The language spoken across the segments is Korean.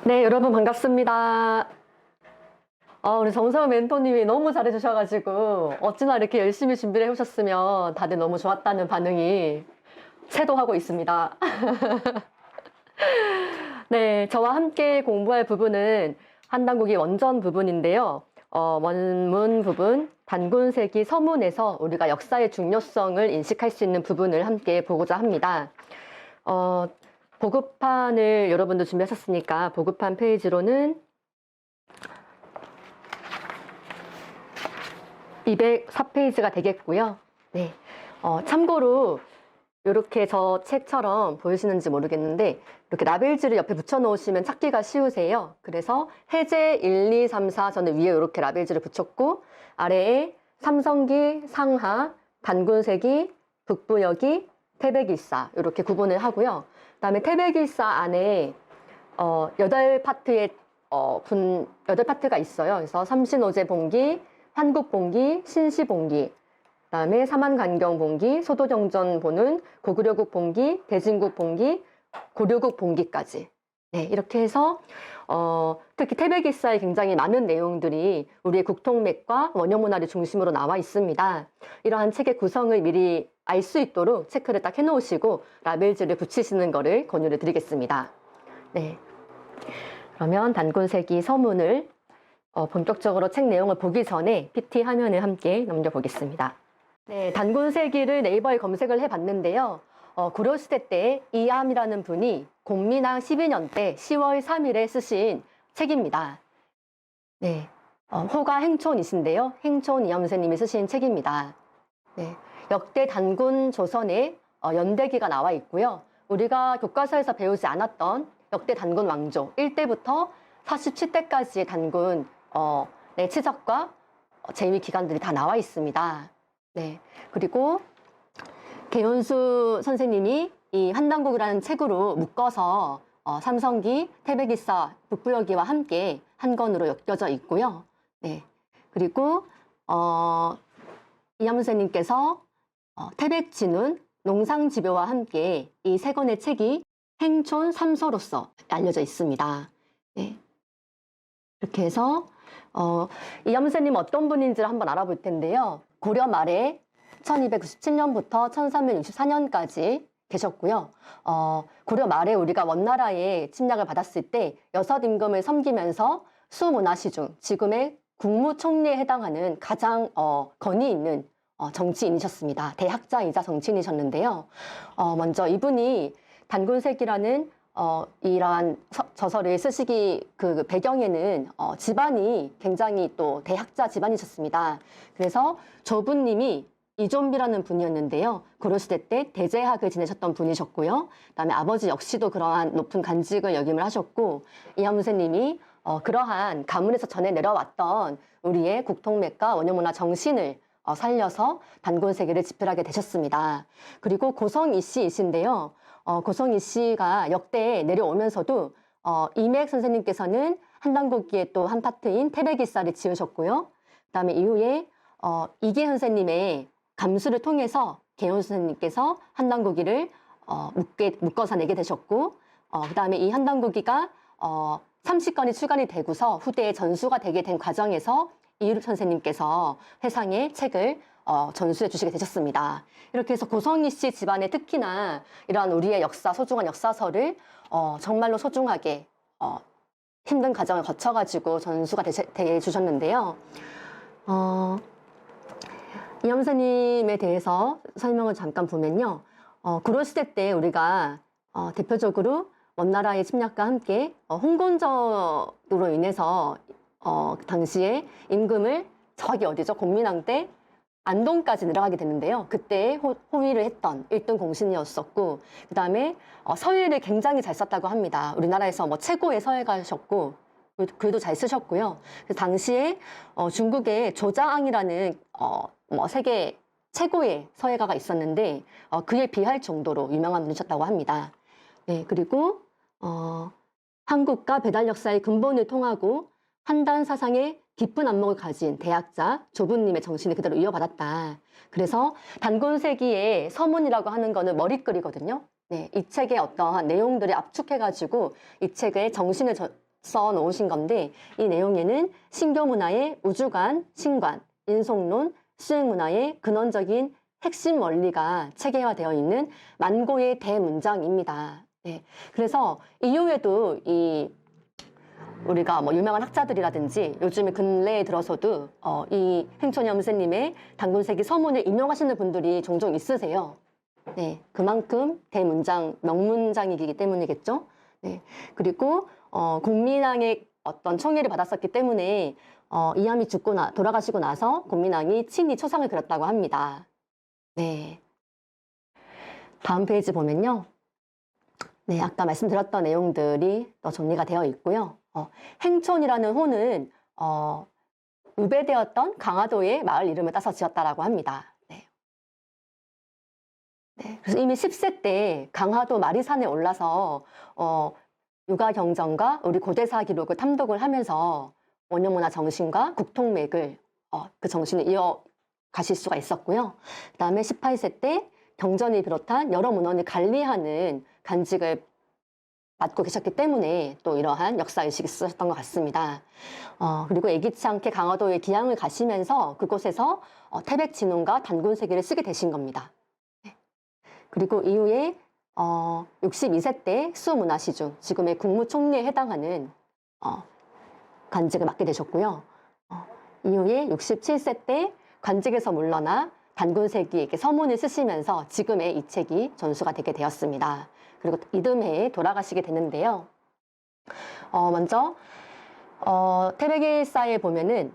네, 여러분 반갑습니다. 우리 정서영 멘토님이 너무 잘해주셔가지고 어찌나 이렇게 열심히 준비를 해오셨으면 다들 너무 좋았다는 반응이 쇄도하고 있습니다. 네, 저와 함께 공부할 부분은 한단국이 원전 부분인데요. 원문 부분, 단군세기 서문에서 우리가 역사의 중요성을 인식할 수 있는 부분을 함께 보고자 합니다. 보급판을 여러분도 준비하셨으니까 보급판 페이지로는 204페이지가 되겠고요. 네. 참고로 이렇게 저 책처럼 보이시는지 모르겠는데 이렇게 라벨지를 옆에 붙여 놓으시면 찾기가 쉬우세요. 그래서 해제 1, 2, 3, 4 저는 위에 이렇게 라벨지를 붙였고 아래에 삼성기, 상하, 단군세기, 북부여기, 태백일사 이렇게 구분을 하고요. 그다음에 태백일사 안에 8파트의 8파트가 있어요. 그래서 삼신오제봉기, 한국봉기, 신시봉기, 그다음에 사만간경봉기, 소도경전보는 고구려국봉기, 대진국봉기, 고려국봉기까지. 네, 이렇게 해서 특히 태백일사에 굉장히 많은 내용들이 우리의 국통맥과 원형문화를 중심으로 나와 있습니다. 이러한 책의 구성을 미리 알 수 있도록 체크를 딱 해놓으시고 라벨지를 붙이시는 것을 권유를 드리겠습니다. 네, 그러면 단군세기 서문을 본격적으로 책 내용을 보기 전에 PT 화면을 함께 넘겨보겠습니다. 네, 단군세기를 네이버에 검색을 해봤는데요. 고려시대 때 이암이라는 분이 공민왕 12년 때 10월 3일에 쓰신 책입니다. 네, 호가 행촌이신데요. 행촌 이암 선생님이 쓰신 책입니다. 네, 역대 단군 조선의 연대기가 나와 있고요. 우리가 교과서에서 배우지 않았던 역대 단군 왕조 1대부터 47대까지의 단군 네, 치적과 제위 기간들이 다 나와 있습니다. 네, 그리고 개윤수 선생님이 이 한단국이라는 책으로 묶어서 삼성기, 태백일사, 북부여기와 함께 한 권으로 엮여져 있고요. 네, 그리고 이암 선생님께서 태백진운, 농상집요와 함께 이 세 권의 책이 행촌 3소로서 알려져 있습니다. 네, 이렇게 해서 이암 선생님 어떤 분인지를 한번 알아볼 텐데요. 고려 말에 1297년부터 1364년까지 계셨고요. 고려 말에 우리가 원나라의 침략을 받았을 때 여섯 임금을 섬기면서 수문화시 중 지금의 국무총리에 해당하는 가장 권위 있는 정치인이셨습니다. 대학자이자 정치인이셨는데요. 먼저 이분이 단군세기라는 이러한 저서를 쓰시기 그 배경에는 집안이 굉장히 또 대학자 집안이셨습니다. 그래서 조부님이 이존비라는 분이었는데요. 고려시대 때 대제학을 지내셨던 분이셨고요. 그다음에 아버지 역시도 그러한 높은 간직을 역임을 하셨고 이암 선생님이 그러한 가문에서 전해 내려왔던 우리의 국통맥과 원형문화 정신을 살려서 단군세기를 집필하게 되셨습니다. 그리고 고성이 씨이신데요. 고성이 씨가 역대에 내려오면서도 이맥 선생님께서는 한단국기의 또 한 파트인 태백일사를 지으셨고요. 그다음에 이후에 이계 선생님의 감수를 통해서 개연 선생님께서 한단국기를 묶어서 내게 되셨고 그다음에 이 한단국기가 30권이 출간이 되고서 후대에 전수가 되게 된 과정에서 이율 선생님께서 회상의 책을 전수해 주시게 되셨습니다. 이렇게 해서 고성희 씨 집안에 특히나 이러한 우리의 역사, 소중한 역사서를 정말로 소중하게 힘든 과정을 거쳐가지고 전수가 돼 주셨는데요. 이암 선생님에 대해서 설명을 잠깐 보면요. 고려시대 때 우리가 대표적으로 원나라의 침략과 함께 홍건적으로 인해서 당시에 임금을 저기 어디죠? 공민왕 때 안동까지 내려가게 되는데요. 그때 호위를 했던 1등 공신이었었고 그 다음에 서예를 굉장히 잘 썼다고 합니다. 우리나라에서 뭐 최고의 서예가셨고 글도 잘 쓰셨고요. 그 당시에 중국의 조자앙이라는 세계 최고의 서예가가 있었는데 그에 비할 정도로 유명한 분이셨다고 합니다. 네, 그리고 한국과 배달 역사의 근본을 통하고 한단 사상의 깊은 안목을 가진 대학자 조부님의 정신을 그대로 이어받았다. 그래서 단군세기의 서문이라고 하는 거는 머리글이거든요. 네, 이 책의 어떠한 내용들을 압축해가지고 이 책의 정신을 써 놓으신 건데 이 내용에는 신교문화의 우주관, 신관, 인속론, 수행문화의 근원적인 핵심 원리가 체계화되어 있는 만고의 대문장입니다. 네. 그래서 이후에도 우리가 뭐 유명한 학자들이라든지 요즘에 근래에 들어서도 이 행촌이 엄세님의 단군세기 서문을 인용하시는 분들이 종종 있으세요. 네, 그만큼 대문장, 명문장이기 때문이겠죠. 네, 그리고 공민왕의 어떤 총애를 받았었기 때문에 이함이 돌아가시고 나서 공민왕이 친히 초상을 그렸다고 합니다. 네, 다음 페이지 보면요. 네, 아까 말씀드렸던 내용들이 또 정리가 되어 있고요. 행촌이라는 호는 우배되었던 강화도의 마을 이름을 따서 지었다라고 합니다. 네. 네, 그래서 이미 10세 때 강화도 마리산에 올라서 육아경전과 우리 고대사 기록을 탐독을 하면서 원효문화 정신과 국통맥을 그 정신을 이어가실 수가 있었고요. 그 다음에 18세 때 경전을 비롯한 여러 문헌을 관리하는 간직을 맡고 계셨기 때문에 또 이러한 역사의식이 있으셨던 것 같습니다. 그리고 예기치 않게 강화도에 기양을 가시면서 그곳에서 태백진흥과 단군세기를 쓰게 되신 겁니다. 그리고 이후에 62세 때 수문화시중, 지금의 국무총리에 해당하는 관직을 맡게 되셨고요. 이후에 67세 때 관직에서 물러나 단군세기에게 서문을 쓰시면서 지금의 이 책이 전수가 되게 되었습니다. 그리고 이듬해에 돌아가시게 되는데요. 먼저 태백일사에 보면은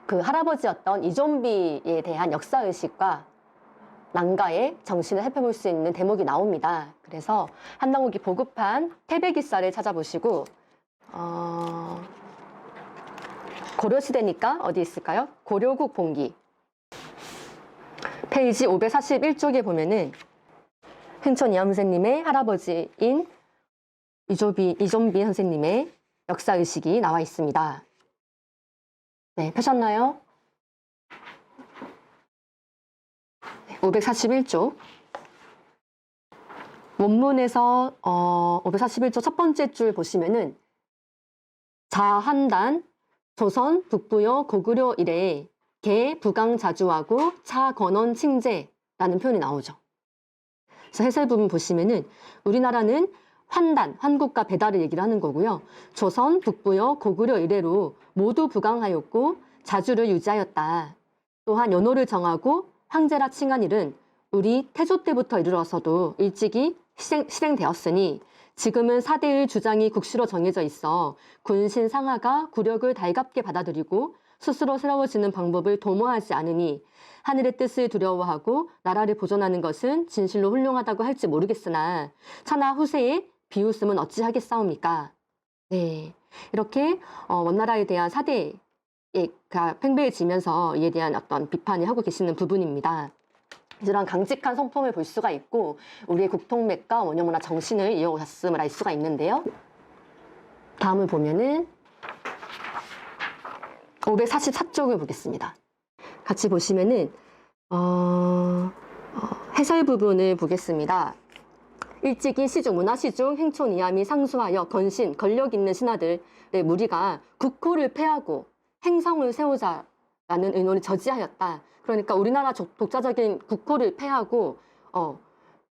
그 할아버지였던 이좀비에 대한 역사의식과 난가의 정신을 살펴볼 수 있는 대목이 나옵니다. 그래서 한당욱이 보급한 태백일사를 찾아보시고 고려시대니까 어디 있을까요? 고려국 본기 페이지 541쪽에 보면은 행촌 이암세님의 할아버지인 이좀비 선생님의 역사의식이 나와 있습니다. 네, 펴셨나요? 541쪽. 원문에서 541쪽 첫 번째 줄 보시면은 자한단 조선 북부여 고구려 이래에 개 부강자주하고 차건원 칭제라는 표현이 나오죠. 그래서 해설 부분 보시면은 우리나라는 환단, 환국과 배달을 얘기를 하는 거고요. 조선, 북부여, 고구려 이래로 모두 부강하였고 자주를 유지하였다. 또한 연호를 정하고 황제라 칭한 일은 우리 태조 때부터 이르러서도 일찍이 실행되었으니 지금은 사대의 주장이 국시로 정해져 있어 군신 상하가 굴욕을 달갑게 받아들이고 스스로 새로워지는 방법을 도모하지 않으니 하늘의 뜻을 두려워하고 나라를 보존하는 것은 진실로 훌륭하다고 할지 모르겠으나 차나 후세에 비웃음은 어찌하겠사옵니까? 네, 이렇게 원나라에 대한 사대가 팽배해지면서 이에 대한 어떤 비판을 하고 계시는 부분입니다. 이러한 강직한 성품을 볼 수가 있고 우리의 국통맥과 원효문화 정신을 이어오셨음을 알 수가 있는데요. 다음을 보면은 544쪽을 보겠습니다. 같이 보시면은 해설 부분을 보겠습니다. 일찍이 시중, 문화시중, 행촌, 이함이 상수하여 건신, 권력 있는 신하들의 무리가 국호를 폐하고 행성을 세우자라는 의논을 저지하였다. 그러니까 우리나라 독자적인 국호를 폐하고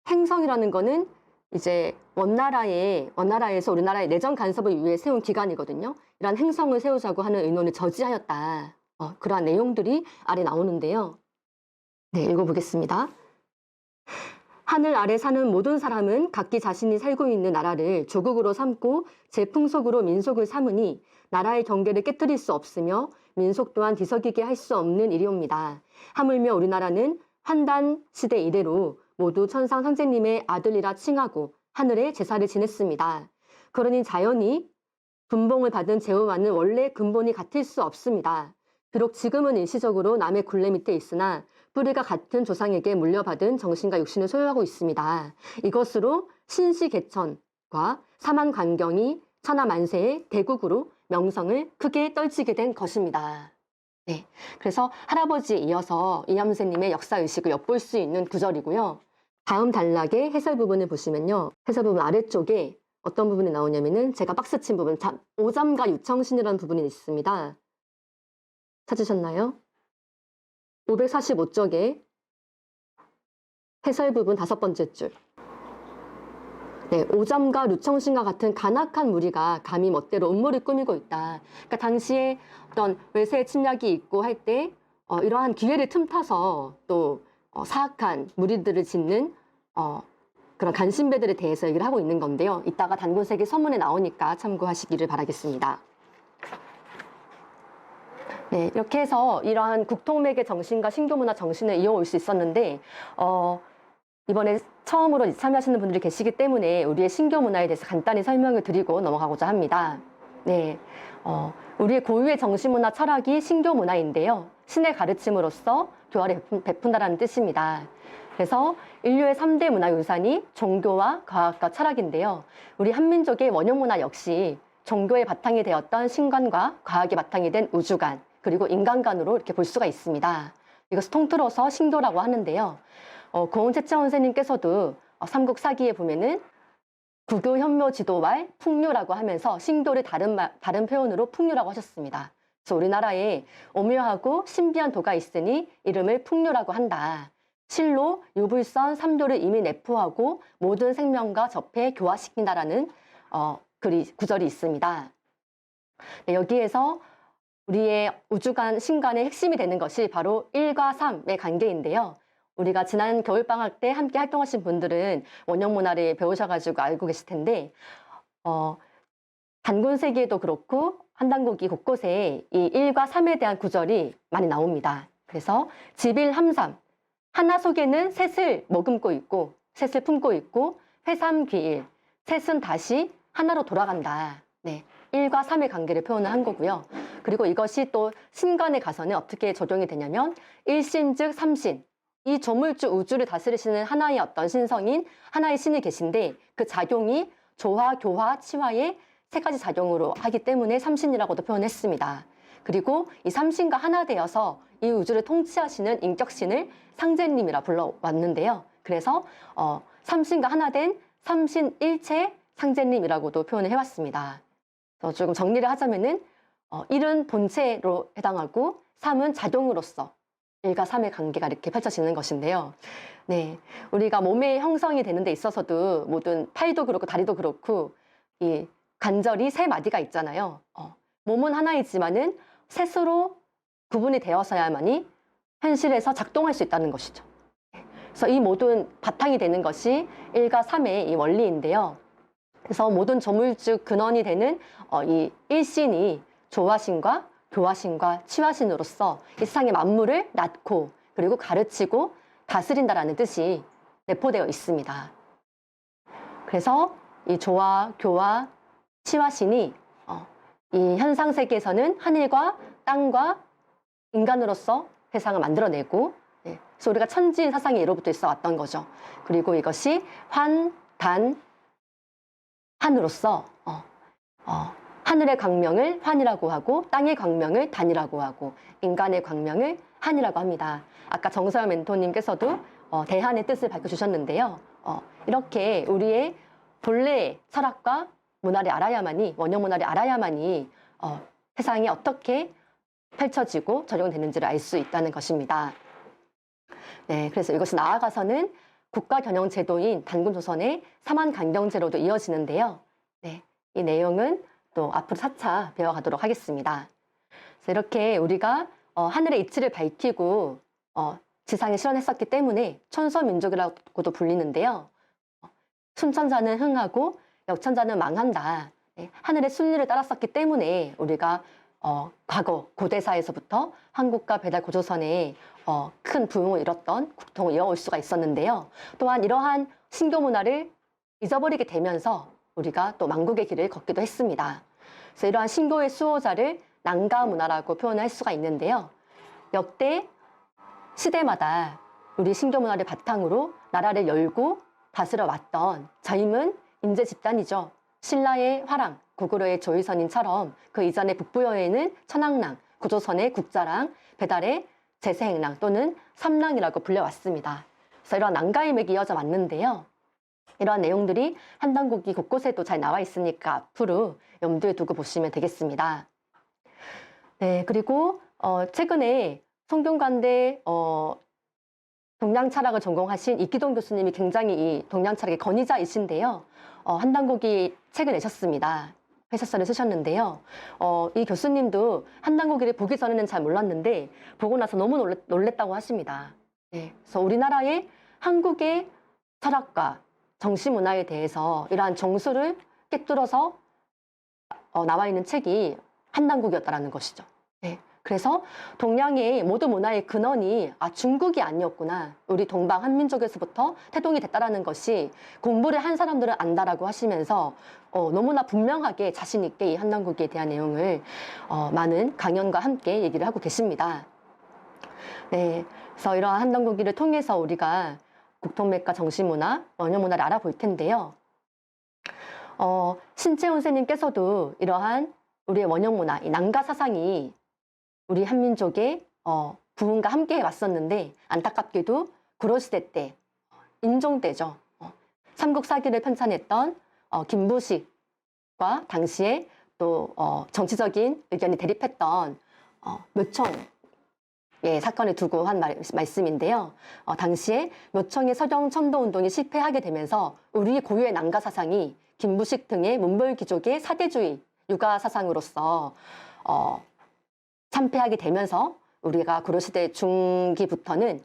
행성이라는 거는 이제 원나라에서 우리나라의 내정 간섭을 위해 세운 기관이거든요. 이러한 행성을 세우자고 하는 의논을 저지하였다. 그러한 내용들이 아래 나오는데요. 네, 읽어보겠습니다. 하늘 아래 사는 모든 사람은 각기 자신이 살고 있는 나라를 조국으로 삼고 제 풍속으로 민속을 삼으니 나라의 경계를 깨뜨릴 수 없으며 민속 또한 뒤섞이게 할 수 없는 일이옵니다. 하물며 우리나라는 환단 시대 이래로 모두 천상 상제님의 아들이라 칭하고 하늘에 제사를 지냈습니다. 그러니 자연히 분봉을 받은 제후와는 원래 근본이 같을 수 없습니다. 비록 지금은 일시적으로 남의 굴레 밑에 있으나 뿌리가 같은 조상에게 물려받은 정신과 육신을 소유하고 있습니다. 이것으로 신시개천과 사만관경이 천하만세의 대국으로 명성을 크게 떨치게 된 것입니다. 네, 그래서 할아버지에 이어서 이암세님의 역사의식을 엿볼 수 있는 구절이고요. 다음 단락의 해설 부분을 보시면요. 해설 부분 아래쪽에 어떤 부분이 나오냐면은 제가 박스 친 부분, 오잠과 유청신이라는 부분이 있습니다. 찾으셨나요? 545쪽에 해설 부분 5번째 줄. 네, 오잠과 류청신과 같은 간악한 무리가 감히 멋대로 음모를 꾸미고 있다. 그러니까 당시에 어떤 외세 침략이 있고 할 때 이러한 기회를 틈타서 또 사악한 무리들을 짓는 그런 간신배들에 대해서 얘기를 하고 있는 건데요. 이따가 단군세기 서문에 나오니까 참고하시기를 바라겠습니다. 네, 이렇게 해서 이러한 국통맥의 정신과 신교문화 정신을 이어올 수 있었는데 이번에 처음으로 참여하시는 분들이 계시기 때문에 우리의 신교문화에 대해서 간단히 설명을 드리고 넘어가고자 합니다. 네, 우리의 고유의 정신문화 철학이 신교문화인데요. 신의 가르침으로써 교화를 베푼다라는 뜻입니다. 그래서 인류의 3대 문화유산이 종교와 과학과 철학인데요. 우리 한민족의 원형문화 역시 종교의 바탕이 되었던 신관과 과학의 바탕이 된 우주관, 그리고 인간관으로 이렇게 볼 수가 있습니다. 이것을 통틀어서 신교라고 하는데요. 고은 채채원 선생님께서도 삼국사기에 보면은 구교 현묘 지도왈 풍류라고 하면서 신교를 다른 표현으로 풍류라고 하셨습니다. 그래서 우리나라에 오묘하고 신비한 도가 있으니 이름을 풍류라고 한다. 실로 유불선 3교를 이미 내포하고 모든 생명과 접해 교화시킨다라는 구절이 있습니다. 네, 여기에서 우리의 우주관, 신관의 핵심이 되는 것이 바로 1과 3의 관계인데요. 우리가 지난 겨울방학 때 함께 활동하신 분들은 원형문화를 배우셔가지고 알고 계실 텐데 단군세기에도 그렇고 한단국이 곳곳에 이 1과 3에 대한 구절이 많이 나옵니다. 그래서 지빌함삼, 하나 속에는 셋을 머금고 있고 셋을 품고 있고 회삼귀일, 셋은 다시 하나로 돌아간다. 네, 1과 3의 관계를 표현을 한 거고요. 그리고 이것이 또 신관에 가서는 어떻게 적용이 되냐면 일신 즉 삼신, 이 조물주 우주를 다스리시는 하나의 어떤 신성인, 하나의 신이 계신데 그 작용이 조화, 교화, 치화의 3가지 작용으로 하기 때문에 삼신이라고도 표현했습니다. 그리고 이 삼신과 하나 되어서 이 우주를 통치하시는 인격신을 상제님이라 불러왔는데요. 그래서 삼신과 하나 된 삼신일체 상제님이라고도 표현을 해왔습니다. 조금 정리를 하자면은 1은 본체로 해당하고 3은 작용으로서 1과 3의 관계가 이렇게 펼쳐지는 것인데요. 네, 우리가 몸의 형성이 되는 데 있어서도 모든 팔도 그렇고 다리도 그렇고 이 관절이 3마디가 있잖아요. 몸은 하나이지만은 셋으로 구분이 되어서야만이 현실에서 작동할 수 있다는 것이죠. 그래서 이 모든 바탕이 되는 것이 1과 3의 이 원리인데요. 그래서 모든 조물주 근원이 되는 이 일신이 조화신과 교화신과 치화신으로서 이 세상의 만물을 낳고 그리고 가르치고 다스린다라는 뜻이 내포되어 있습니다. 그래서 이 조화, 교화, 치화신이 이 현상 세계에서는 하늘과 땅과 인간으로서 세상을 만들어내고, 그래서 우리가 천지인 사상이 예로부터 있어 왔던 거죠. 그리고 이것이 환, 단, 한으로서 하늘의 광명을 환이라고 하고 땅의 광명을 단이라고 하고 인간의 광명을 한이라고 합니다. 아까 정서연 멘토님께서도 대한의 뜻을 밝혀주셨는데요. 이렇게 우리의 본래의 철학과 문화를 알아야만이, 원형문화를 알아야만이 세상이 어떻게 펼쳐지고 적용되는지를 알 수 있다는 것입니다. 네, 그래서 이것이 나아가서는 국가경영제도인 단군조선의 삼한강경제로도 이어지는데요. 네, 이 내용은 또 앞으로 4차 배워가도록 하겠습니다. 그래서 이렇게 우리가 하늘의 이치를 밝히고 지상에 실현했었기 때문에 천서민족이라고도 불리는데요. 순천자는 흥하고 역천자는 망한다. 네, 하늘의 순리를 따랐었기 때문에 우리가 과거 고대사에서부터 한국과 배달 고조선에 큰 부흥을 이뤘던 국통을 이어올 수가 있었는데요. 또한 이러한 신교 문화를 잊어버리게 되면서 우리가 또 망국의 길을 걷기도 했습니다. 그래서 이러한 신교의 수호자를 난가 문화라고 표현할 수가 있는데요. 역대 시대마다 우리 신교 문화를 바탕으로 나라를 열고 다스려 왔던 젊은 인재 집단이죠. 신라의 화랑, 고구려의 조의선인처럼 그 이전의 북부여에는 천황랑, 고조선의 국자랑, 배달의 제세행랑 또는 삼랑이라고 불려왔습니다. 그래서 이런 난가의 맥이 이어져 왔는데요. 이러한 내용들이 한단고기 곳곳에도 잘 나와 있으니까 앞으로 염두에 두고 보시면 되겠습니다. 네, 그리고 최근에 성균관대 동양철학을 전공하신 이기동 교수님이 굉장히 이 동양철학의 권위자이신데요. 한단고기 책을 내셨습니다. 해설서를 쓰셨는데요. 이 교수님도 한단고기를 보기 전에는 잘 몰랐는데 보고 나서 너무 놀랬다고 하십니다. 네, 그래서 우리나라의 한국의 철학과 정신문화에 대해서 이러한 정수를 꿰뚫어서 나와 있는 책이 한단국이었다는 것이죠. 네, 그래서 동양의 모든 문화의 근원이 중국이 아니었구나. 우리 동방 한민족에서부터 태동이 됐다라는 것이 공부를 한 사람들은 안다라고 하시면서 너무나 분명하게 자신 있게 이 한단국에 대한 내용을 많은 강연과 함께 얘기를 하고 계십니다. 네, 그래서 이러한 한단국기를 통해서 우리가 국통맥과 정신문화, 원효문화를 알아볼 텐데요. 신채훈 선생님께서도 이러한 우리의 원효문화, 이 난가 사상이 우리 한민족의 부흥과 함께 왔었는데 안타깝게도 구로시대 때 인종 때죠. 삼국 사기를 편찬했던 김부식과 당시에 또 정치적인 의견이 대립했던 묘청의 사건을 두고 한 말씀인데요. 당시에 묘청의 서경 천도 운동이 실패하게 되면서 우리 고유의 난가 사상이 김부식 등의 문벌귀족의 사대주의 육아 사상으로서 참패하게 되면서 우리가 구로시대 중기부터는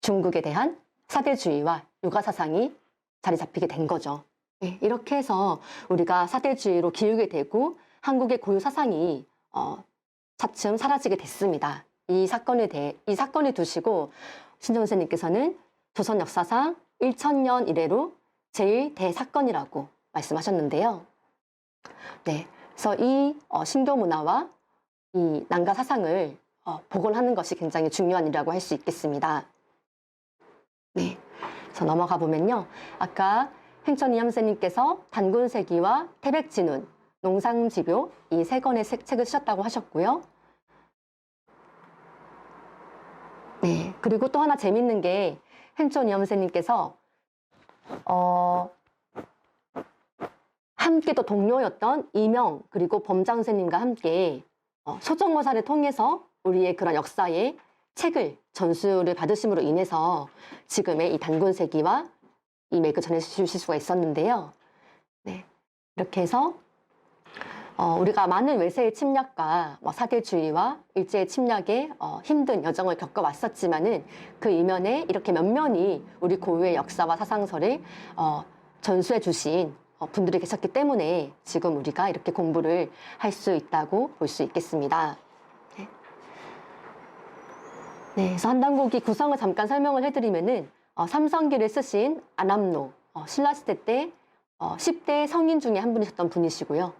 중국에 대한 사대주의와 육아 사상이 자리 잡히게 된 거죠. 네, 이렇게 해서 우리가 사대주의로 기우게 되고 한국의 고유 사상이 차츰 사라지게 됐습니다. 이 사건을 두시고 신정 선생님께서는 조선 역사상 1000년 이래로 제일 대사건이라고 말씀하셨는데요. 네, 그래서 이 신교 문화와 이 난가 사상을 복원하는 것이 굉장히 중요한 일이라고 할 수 있겠습니다. 네, 그래서 넘어가 보면요. 아까 행천이암 선생님께서 단군세기와 태백진운, 농상지교 이 세 권의 책을 쓰셨다고 하셨고요. 네, 그리고 또 하나 재밌는 게 행천이암 선생님께서 함께 또 동료였던 이명 그리고 범장 선생님과 함께 소정거사를 통해서 우리의 그런 역사의 책을 전수를 받으심으로 인해서 지금의 이 단군세기와 이 맥을 전해주실 수가 있었는데요. 네, 이렇게 해서 우리가 많은 외세의 침략과 사대주의와 일제의 침략에 힘든 여정을 겪어왔었지만은 그 이면에 이렇게 면면이 우리 고유의 역사와 사상서를 전수해 주신 분들이 계셨기 때문에 지금 우리가 이렇게 공부를 할 수 있다고 볼 수 있겠습니다. 네. 네, 그래서 한단국이 구성을 잠깐 설명을 해드리면은 삼성기를 쓰신 안암로, 신라시대 때 10대 성인 중에 한 분이셨던 분이시고요.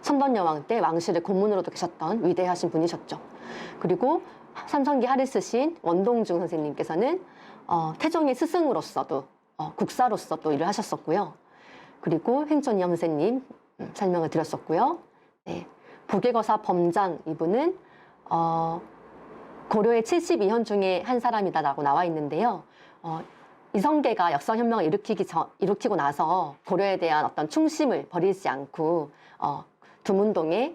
선덕여왕 때 왕실의 고문으로도 계셨던 위대하신 분이셨죠. 그리고 삼성기 하를 쓰신 원동중 선생님께서는 태종의 스승으로서도 국사로서 또 일을 하셨었고요. 그리고 행천이암 선생님 설명을 드렸었고요. 네, 보계거사 범장 이분은 고려의 72현 중에 한 사람이다라고 나와 있는데요. 이성계가 역사혁명을 일으키고 나서 고려에 대한 어떤 충심을 버리지 않고 두문동의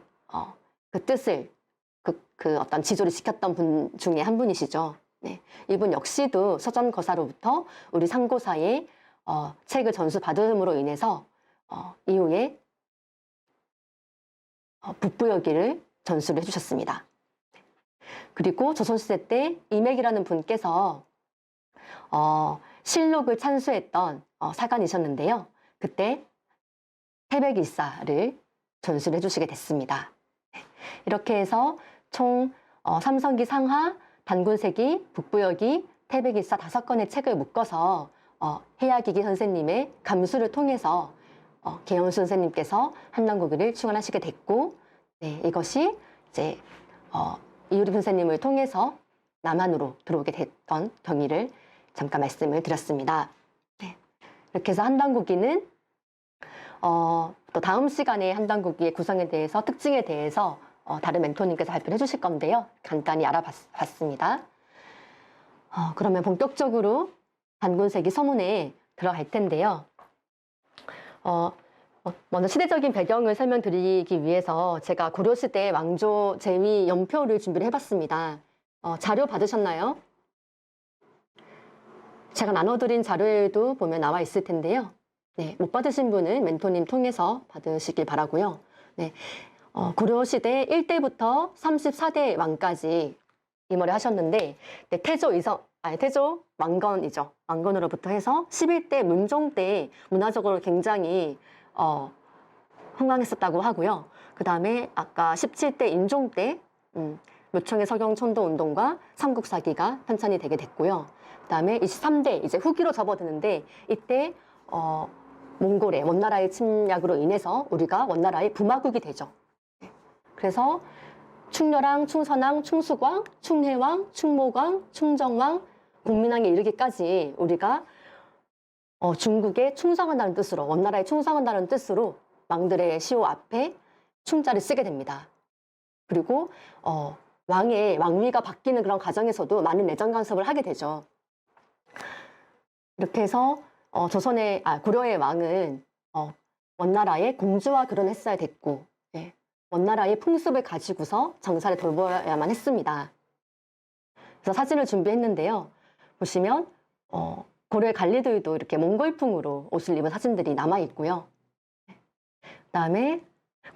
그 뜻을 그 어떤 지조를 지켰던 분 중에 한 분이시죠. 네, 이분 역시도 서전거사로부터 우리 상고사의 책을 전수받음으로 인해서 이후에 북부여기를 전수를 해주셨습니다. 그리고 조선시대 때 이맥이라는 분께서 실록을 찬수했던 사관이셨는데요. 그때 태백일사를 전수를 해주시게 됐습니다. 이렇게 해서 총 삼성기 상하, 단군세기, 북부여기, 태백일사 5권의 책을 묶어서 해야기기 선생님의 감수를 통해서 계연수 선생님께서 한단고기를 출간하시게 됐고, 네, 이것이 이제 이유립 선생님을 통해서 남한으로 들어오게 됐던 경위를 잠깐 말씀을 드렸습니다. 네, 이렇게 해서 한단고기는 또 다음 시간에 한단고기의 구성에 대해서 특징에 대해서 다른 멘토님께서 발표를 해주실 건데요. 간단히 알아봤습니다. 그러면 본격적으로 단군세기 서문에 들어갈 텐데요. 먼저 시대적인 배경을 설명드리기 위해서 제가 고려시대 왕조 제위 연표를 준비를 해봤습니다. 자료 받으셨나요? 제가 나눠드린 자료에도 보면 나와 있을 텐데요. 네, 못 받으신 분은 멘토님 통해서 받으시길 바라고요. 네, 고려시대 1대부터 34대 왕까지 임월을 하셨는데, 네, 태조 왕건이죠. 왕건으로부터 해서 11대 문종 때 문화적으로 굉장히 흥왕했었다고 하고요. 그 다음에 아까 17대 인종 때 묘청의 서경촌도운동과 삼국사기가 편찬이 되게 됐고요. 그 다음에 23대 이제 후기로 접어드는데, 이때 몽골의 원나라의 침략으로 인해서 우리가 원나라의 부마국이 되죠. 그래서 충렬왕, 충선왕, 충수광, 충혜왕, 충모광, 충정왕, 공민왕에 이르기까지 우리가 중국에 충성한다는 뜻으로, 원나라에 충성한다는 뜻으로 왕들의 시호 앞에 충자를 쓰게 됩니다. 그리고 왕위가 바뀌는 그런 과정에서도 많은 내정 간섭을 하게 되죠. 이렇게 해서 고려의 왕은 원나라의 공주와 결혼했어야 됐고, 예, 원나라의 풍습을 가지고서 정사를 돌보아야만 했습니다. 그래서 사진을 준비했는데요. 보시면 고려의 관리들도 이렇게 몽골풍으로 옷을 입은 사진들이 남아 있고요. 그다음에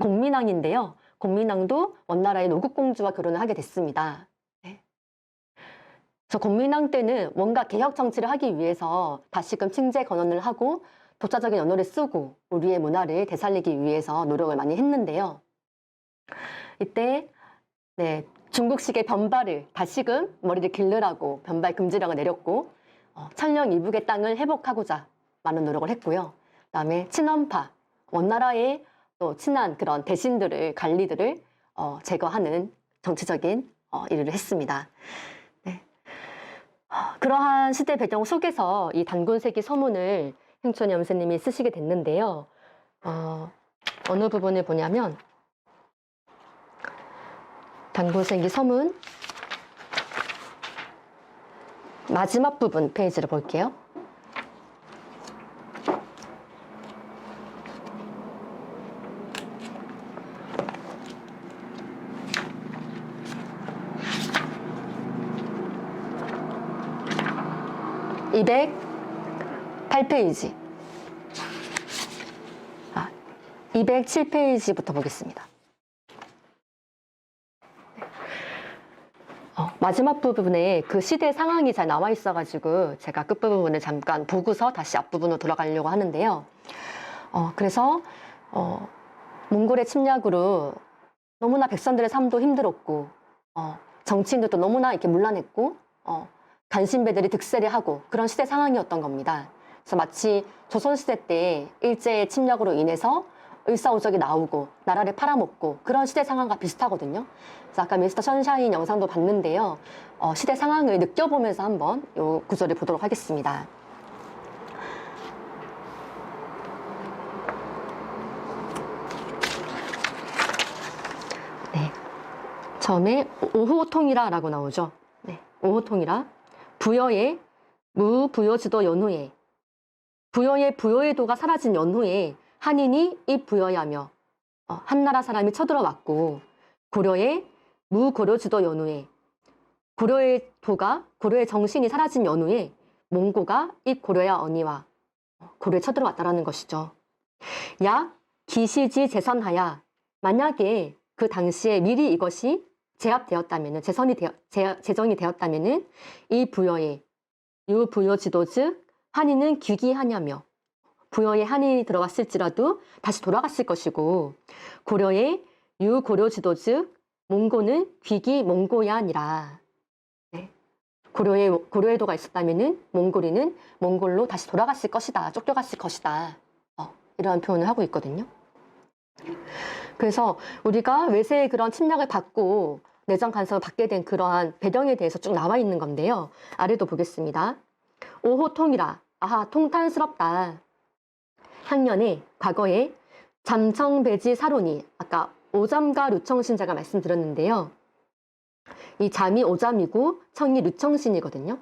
공민왕인데요. 공민왕도 원나라의 노국공주와 결혼을 하게 됐습니다. 그래서 공민왕 때는 뭔가 개혁 정치를 하기 위해서 다시금 칭제 건언을 하고 독자적인 언어를 쓰고 우리의 문화를 되살리기 위해서 노력을 많이 했는데요. 이때 중국식의 변발을 다시금 머리를 기르라고 변발 금지령을 내렸고, 천령 이북의 땅을 회복하고자 많은 노력을 했고요. 그다음에 친원파, 원나라의 또 친한 그런 대신들을, 관리들을 제거하는 정치적인 일을 했습니다. 네. 그러한 시대 배경 속에서 이 단군세기 서문을 행촌 염세님이 쓰시게 됐는데요. 어느 부분을 보냐면 단군세기 서문 마지막 부분 페이지를 볼게요. (208페이지) 207페이지부터 보겠습니다. 마지막 부분에 그 시대 상황이 잘 나와 있어가지고 제가 끝부분을 잠깐 보고서 다시 앞부분으로 돌아가려고 하는데요. 그래서 몽골의 침략으로 너무나 백성들의 삶도 힘들었고, 정치인들도 너무나 이렇게 문란했고, 간신배들이 득세를 하고 그런 시대 상황이었던 겁니다. 그래서 마치 조선시대 때 일제의 침략으로 인해서 을사오적이 나오고 나라를 팔아먹고 그런 시대 상황과 비슷하거든요. 그래서 아까 미스터 선샤인 영상도 봤는데요. 시대 상황을 느껴보면서 한번 이 구절을 보도록 하겠습니다. 네, 처음에 오호통이라라고 나오죠. 네, 오호통이라. 부여의 무부여지도 연후에, 부여의 부여의도가 사라진 연후에 한인이 이 부여야며 한나라 사람이 쳐들어왔고, 고려의 무고려지도 연후에, 고려의 도가, 고려의 정신이 사라진 연후에 몽고가 이 고려야 언니와 고려에 쳐들어왔다라는 것이죠. 약 기시지 재선하야, 만약에 그 당시에 미리 이것이 제압되었다면은, 제정이 되었다면은 이 부여에 유부여 지도 즉 한인은 귀기하냐며, 부여에 한이 들어갔을지라도 다시 돌아갔을 것이고, 고려의 유고려 지도 즉 몽고는 귀기 몽고야니라. 네. 고려의 도가 있었다면은 몽골인은 몽골로 다시 돌아갔을 것이다, 쫓겨갔을 것이다. 이러한 표현을 하고 있거든요. 그래서 우리가 외세의 그런 침략을 받고 내정 간섭을 받게 된 그러한 배경에 대해서 쭉 나와 있는 건데요. 아래도 보겠습니다. 오호통이라, 아하 통탄스럽다. 향년에, 과거에 잠청배지 사론이, 아까 오잠과 류청신 제가 말씀드렸는데요. 이 잠이 오잠이고 청이 류청신이거든요.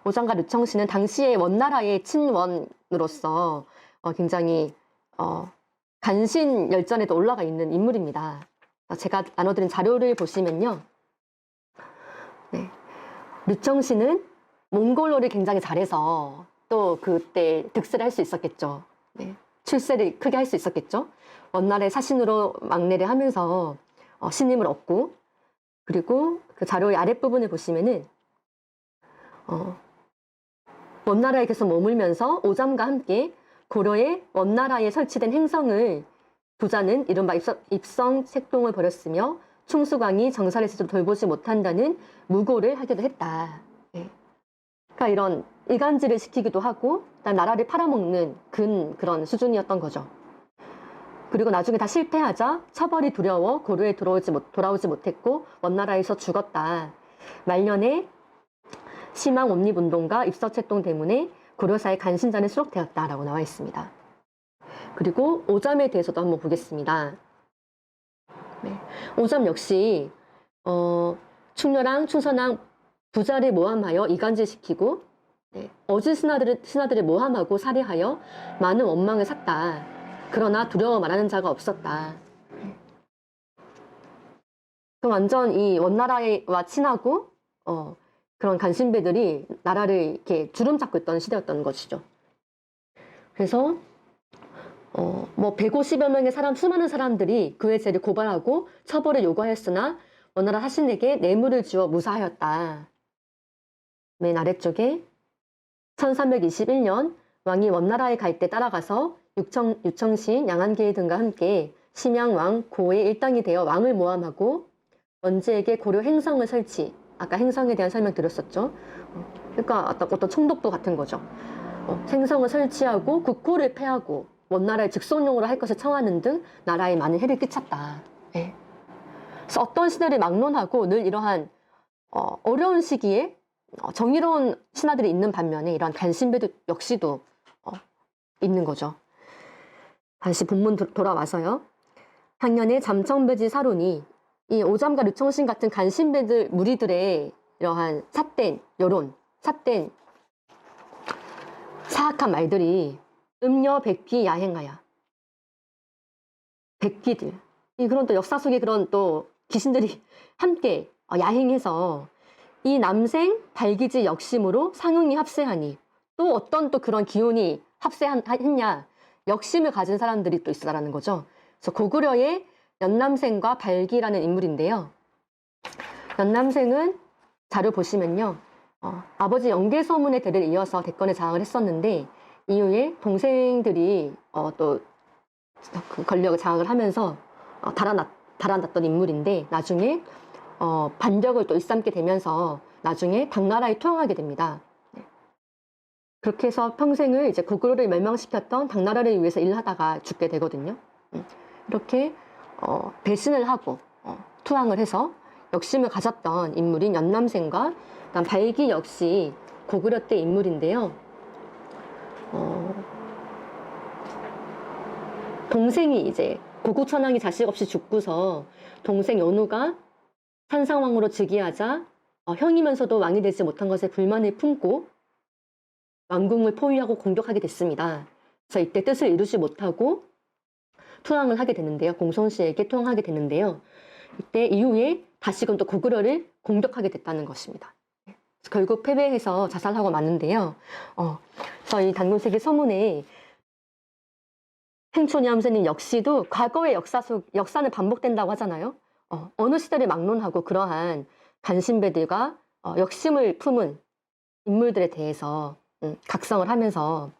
오장과 류청신은 당시의 원나라의 친원으로서 굉장히 간신 열전에도 올라가 있는 인물입니다. 제가 나눠드린 자료를 보시면요. 네. 류청신은 몽골어를 굉장히 잘해서 또 그때 득세를 할 수 있었겠죠. 네. 출세를 크게 할 수 있었겠죠. 원나라의 사신으로 막내를 하면서 신임을 얻고, 그리고 그 자료의 아랫부분을 보시면은 원나라에 계속 머물면서 오잠과 함께 고려의 원나라에 설치된 행성을 부자는 이른바 입성 책동을 벌였으며 충수광이 정사를 제대로 돌보지 못한다는 무고를 하기도 했다. 네. 그러니까 이런 이간질을 시키기도 하고 나라를 팔아먹는 그런 수준이었던 거죠. 그리고 나중에 다 실패하자 처벌이 두려워 고려에 돌아오지 못했고 원나라에서 죽었다. 말년에 심왕 옴립운동과 입서책동 때문에 고려사의 간신전에 수록되었다라고 나와 있습니다. 그리고 오잠에 대해서도 한번 보겠습니다. 네. 오잠 역시 충렬왕, 충선왕 부자를 모함하여 이간질시키고 어진 신하들을 모함하고 살해하여 많은 원망을 샀다. 그러나 두려워 말하는 자가 없었다. 그럼 완전 이 원나라와 친하고 그런 간신배들이 나라를 이렇게 주름 잡고 있던 시대였던 것이죠. 그래서 뭐 150여 명의 수많은 사람들이 그의 죄를 고발하고 처벌을 요구하였으나 원나라 사신에게 뇌물을 주어 무사하였다. 맨 아래쪽에 1321년 왕이 원나라에 갈 때 따라가서 유청신, 양한계 등과 함께 심양왕 고의 일당이 되어 왕을 모함하고 원제에게 고려 행성을 설치, 아까 행성에 대한 설명 드렸었죠. 그러니까 어떤 총독도 같은 거죠. 행성을 설치하고 국호를 폐하고 원나라의 직속용으로 할 것을 청하는 등 나라에 많은 해를 끼쳤다. 네. 그래서 어떤 시대를 막론하고 늘 이러한 어려운 시기에 정의로운 신하들이 있는 반면에 이러한 간신배도 역시도 있는 거죠. 다시 본문 돌아와서요. 학년에 잠청배지 사론이 이 오잠과 류청신 같은 간신배들 무리들의 이러한 삿된 여론, 삿된 사악한 말들이 음녀 백귀 야행하야. 백귀들. 그런 또 역사 속에 그런 또 귀신들이 함께 야행해서 이 남생 발기지 역심으로 상응이 합세하니 또 어떤 또 그런 기운이 합세했냐. 역심을 가진 사람들이 또 있었다는 거죠. 그래서 고구려의 연남생과 발기라는 인물인데요. 연남생은 자료 보시면요. 아버지 영계서문의 대를 이어서 대권에 장악을 했었는데 이후에 동생들이 또 그 권력을 장악을 하면서 달아났던 인물인데 나중에 반격을 또 일삼게 되면서 나중에 당나라에 투항하게 됩니다. 그렇게 해서 평생을 이제 고구려를 멸망시켰던 당나라를 위해서 일하다가 죽게 되거든요. 이렇게 배신을 하고 투항을 해서 역심을 가졌던 인물인 연남생과 발기 역시 고구려 때 인물인데요. 동생이 이제 고구천왕이 자식 없이 죽고서 동생 연우가 산상왕으로 즉위하자 형이면서도 왕이 되지 못한 것에 불만을 품고 왕궁을 포위하고 공격하게 됐습니다. 그래서 이때 뜻을 이루지 못하고 투항을 하게 되는데요. 공손씨에게 투항하게 되는데요. 이때 이후에 다시금 또 고구려를 공격하게 됐다는 것입니다. 결국 패배해서 자살하고 마는데요. 그래서 이 단군세기 서문에 행촌이 함세님 역시도 과거의 역사는 반복된다고 하잖아요. 어느 시대를 막론하고 그러한 간신배들과 역심을 품은 인물들에 대해서 각성을 하면서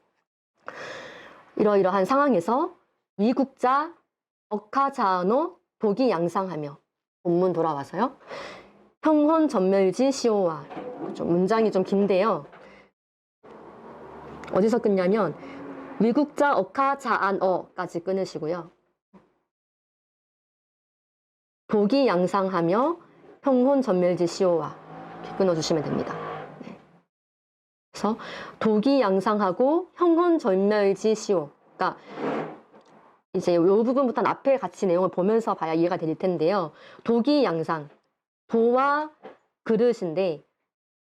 이러이러한 상황에서 위국자 억하자노 독이 양상하며 본문 돌아와서요. 형혼 전멸지 시오와 문장이 좀 긴데요. 어디서 끊냐면 위국자 억하자안어까지 끊으시고요. 독이 양상하며 형혼 전멸지 시오와 이렇게 끊어주시면 됩니다. 네. 그래서 독이 양상하고 형혼 전멸지 시오. 그러니까 이제 이 부분부터는 앞에 같이 내용을 보면서 봐야 이해가 될 텐데요. 독이 양상, 도와 그릇인데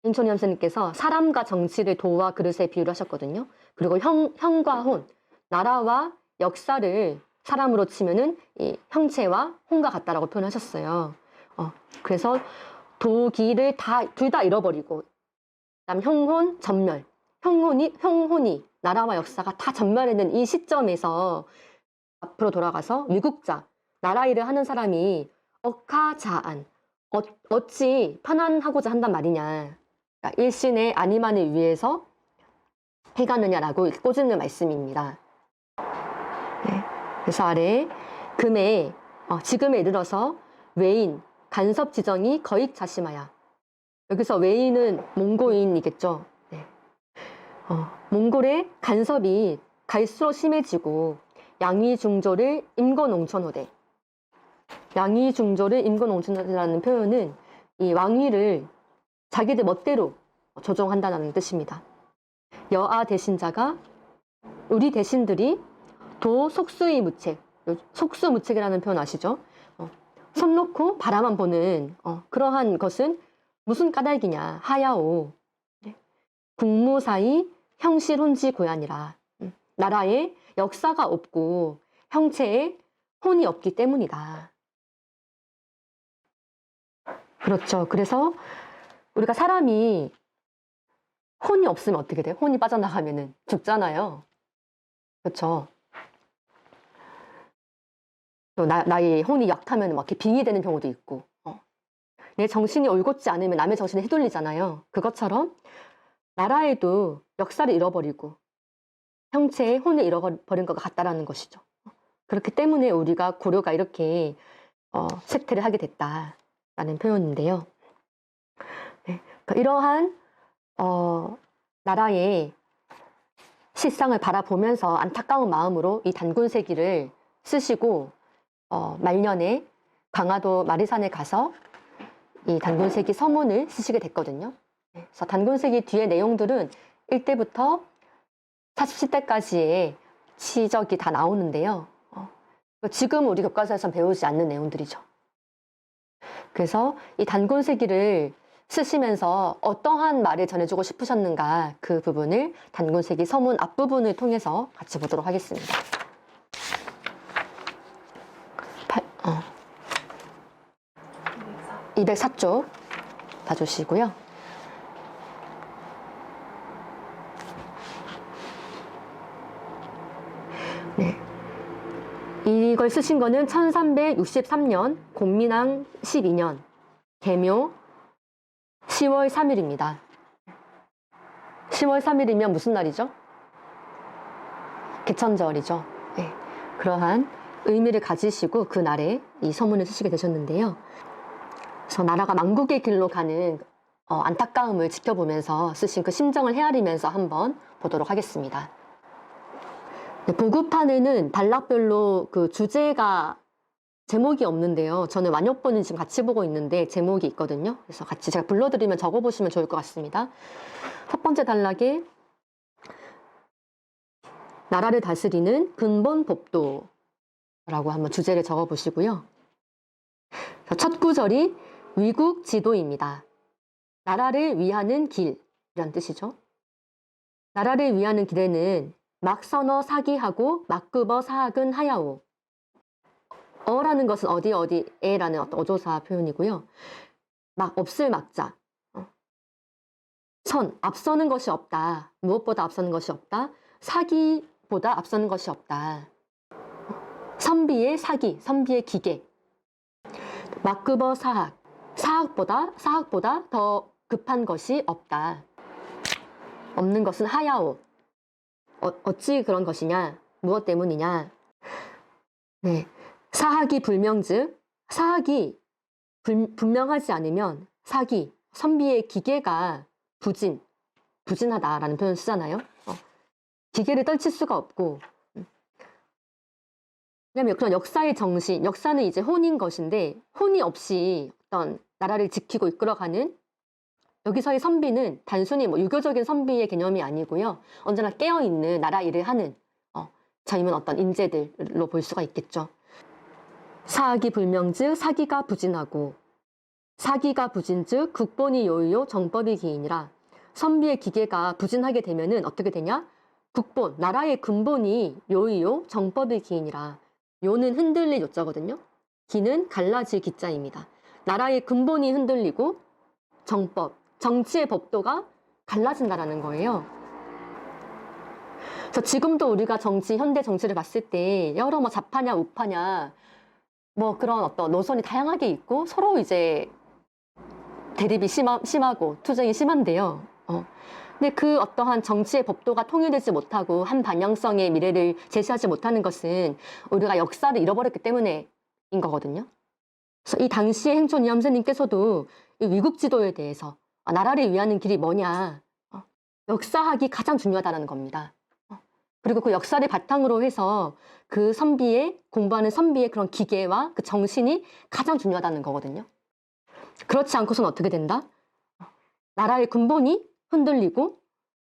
인촌이 선생님께서 사람과 정치를 도와 그릇에 비유를 하셨거든요. 그리고 형과 혼, 나라와 역사를 사람으로 치면은 이 형체와 혼과 같다라고 표현하셨어요. 그래서 도기를 둘 다 잃어버리고, 그다음 형혼 전멸, 형혼이 나라와 역사가 다 전멸했는 이 시점에서 앞으로 돌아가서 위국자, 나라 일을 하는 사람이 억하자안, 어찌 편안하고자 한단 말이냐. 그러니까 일신의 안위만을 위해서 해가느냐라고 꼬집는 말씀입니다. 네. 그래서 아래 금에 지금에 이르러서 외인, 간섭 지정이 거익 자심하야. 여기서 외인은 몽고인이겠죠. 네. 몽골의 간섭이 갈수록 심해지고 양위중조를 임거농천호대. 양위중조를 임거농천호대라는 표현은 이 왕위를 자기들 멋대로 조정한다는 뜻입니다. 여아 대신자가 우리 대신들이 도 속수의 무책, 속수무책이라는 표현 아시죠? 손 놓고 바라만 보는 그러한 것은 무슨 까닭이냐. 하야오. 국무사의 형실 혼지 고야니라. 나라에 역사가 없고 형체에 혼이 없기 때문이다. 그렇죠. 그래서 우리가 사람이 혼이 없으면 어떻게 돼요? 혼이 빠져나가면은 죽잖아요. 그렇죠. 또 나의 혼이 약하면 막 이렇게 빙의 되는 경우도 있고, 내 정신이 올곧지 않으면 남의 정신에 휘둘리잖아요. 그것처럼 나라에도 역사를 잃어버리고 형체의 혼을 잃어버린 것과 같다라는 것이죠. 그렇기 때문에 우리가 고려가 이렇게 쇠퇴를 하게 됐다라는 표현인데요. 네, 이러한 나라의 실상을 바라보면서 안타까운 마음으로 이 단군세기를 쓰시고 말년에 강화도 마리산에 가서 이 단군세기 서문을 쓰시게 됐거든요. 그래서 단군세기 뒤의 내용들은 1대부터 47대까지의 시적이 다 나오는데요. 지금 우리 교과서에서 배우지 않는 내용들이죠. 그래서 이 단군세기를 쓰시면서 어떠한 말을 전해주고 싶으셨는가 그 부분을 단군세기 서문 앞부분을 통해서 같이 보도록 하겠습니다. 204쪽 봐주시고요. 네. 이걸 쓰신 거는 1363년 공민왕 12년 개묘 10월 3일입니다. 10월 3일이면 무슨 날이죠? 개천절이죠. 네. 그러한 의미를 가지시고 그 날에 이 서문을 쓰시게 되셨는데요. 그래서 나라가 망국의 길로 가는 안타까움을 지켜보면서 쓰신 그 심정을 헤아리면서 한번 보도록 하겠습니다. 보급판에는 단락별로 그 주제가 제목이 없는데요. 저는 완역본을 지금 같이 보고 있는데 제목이 있거든요. 그래서 같이 제가 불러드리면 적어보시면 좋을 것 같습니다. 첫 번째 단락에 나라를 다스리는 근본 법도라고 한번 주제를 적어보시고요. 첫 구절이 위국 지도입니다. 나라를 위하는 길이란 뜻이죠. 나라를 위하는 길에는 막선어 사기하고 막급어 사학은 하야오. 어라는 것은 어디에라는 어떤 어조사 표현이고요. 없을 막자. 앞서는 것이 없다. 무엇보다 앞서는 것이 없다. 사기보다 앞서는 것이 없다. 선비의 사기, 선비의 기계. 막급어 사학. 사학보다 더 급한 것이 없다. 없는 것은 하야오. 어찌 그런 것이냐? 무엇 때문이냐? 네. 사학이 불명즉, 사학이 분명하지 않으면 사기, 선비의 기계가 부진하다라는 표현을 쓰잖아요. 기계를 떨칠 수가 없고, 왜냐하면 그런 역사의 정신, 역사는 이제 혼인 것인데 혼이 없이 어떤 나라를 지키고 이끌어가는 여기서의 선비는 단순히 유교적인 선비의 개념이 아니고요. 언제나 깨어있는 나라 일을 하는 젊은 어떤 인재들로 볼 수가 있겠죠. 사학이 불명즉 사기가 부진하고 사기가 부진즉 국본이 요의요 정법이 기이니라. 선비의 기계가 부진하게 되면은 어떻게 되냐? 국본, 나라의 근본이 요의요 정법이 기이니라. 요는 흔들릴 요자거든요. 기는 갈라질 기자입니다. 나라의 근본이 흔들리고 정법, 정치의 법도가 갈라진다라는 거예요. 그래서 지금도 우리가 현대 정치를 봤을 때 여러 뭐 좌파냐 우파냐 뭐 그런 어떤 노선이 다양하게 있고 서로 이제 대립이 심하고 투쟁이 심한데요. 근데 그 어떠한 정치의 법도가 통일되지 못하고 한 방향성의 미래를 제시하지 못하는 것은 우리가 역사를 잃어버렸기 때문에인 거거든요. 그래서 이 당시에 행촌 이암세님께서도 이 위국 지도에 대해서 나라를 위하는 길이 뭐냐, 역사학이 가장 중요하다는 겁니다. 그리고 그 역사를 바탕으로 해서 그 공부하는 선비의 그런 기계와 그 정신이 가장 중요하다는 거거든요. 그렇지 않고서는 어떻게 된다? 나라의 근본이 흔들리고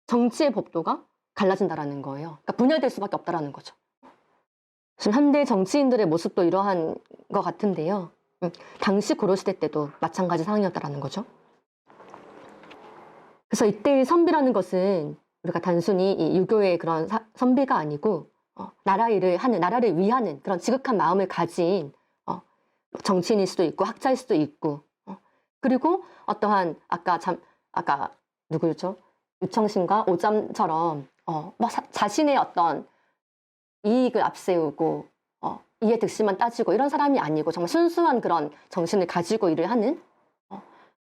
정치의 법도가 갈라진다라는 거예요. 그러니까 분열될 수밖에 없다라는 거죠. 지금 현대 정치인들의 모습도 이러한 것 같은데요. 당시 고려시대 때도 마찬가지 상황이었다라는 거죠. 그래서 이때의 선비라는 것은 우리가 단순히 이 유교의 그런 선비가 아니고 나라 일을 하는, 나라를 위하는 그런 지극한 마음을 가진 정치인일 수도 있고 학자일 수도 있고 그리고 어떠한 아까 누구였죠? 유청신과 오잠처럼 뭐 자신의 어떤 이익을 앞세우고 이해 득실만 따지고 이런 사람이 아니고 정말 순수한 그런 정신을 가지고 일을 하는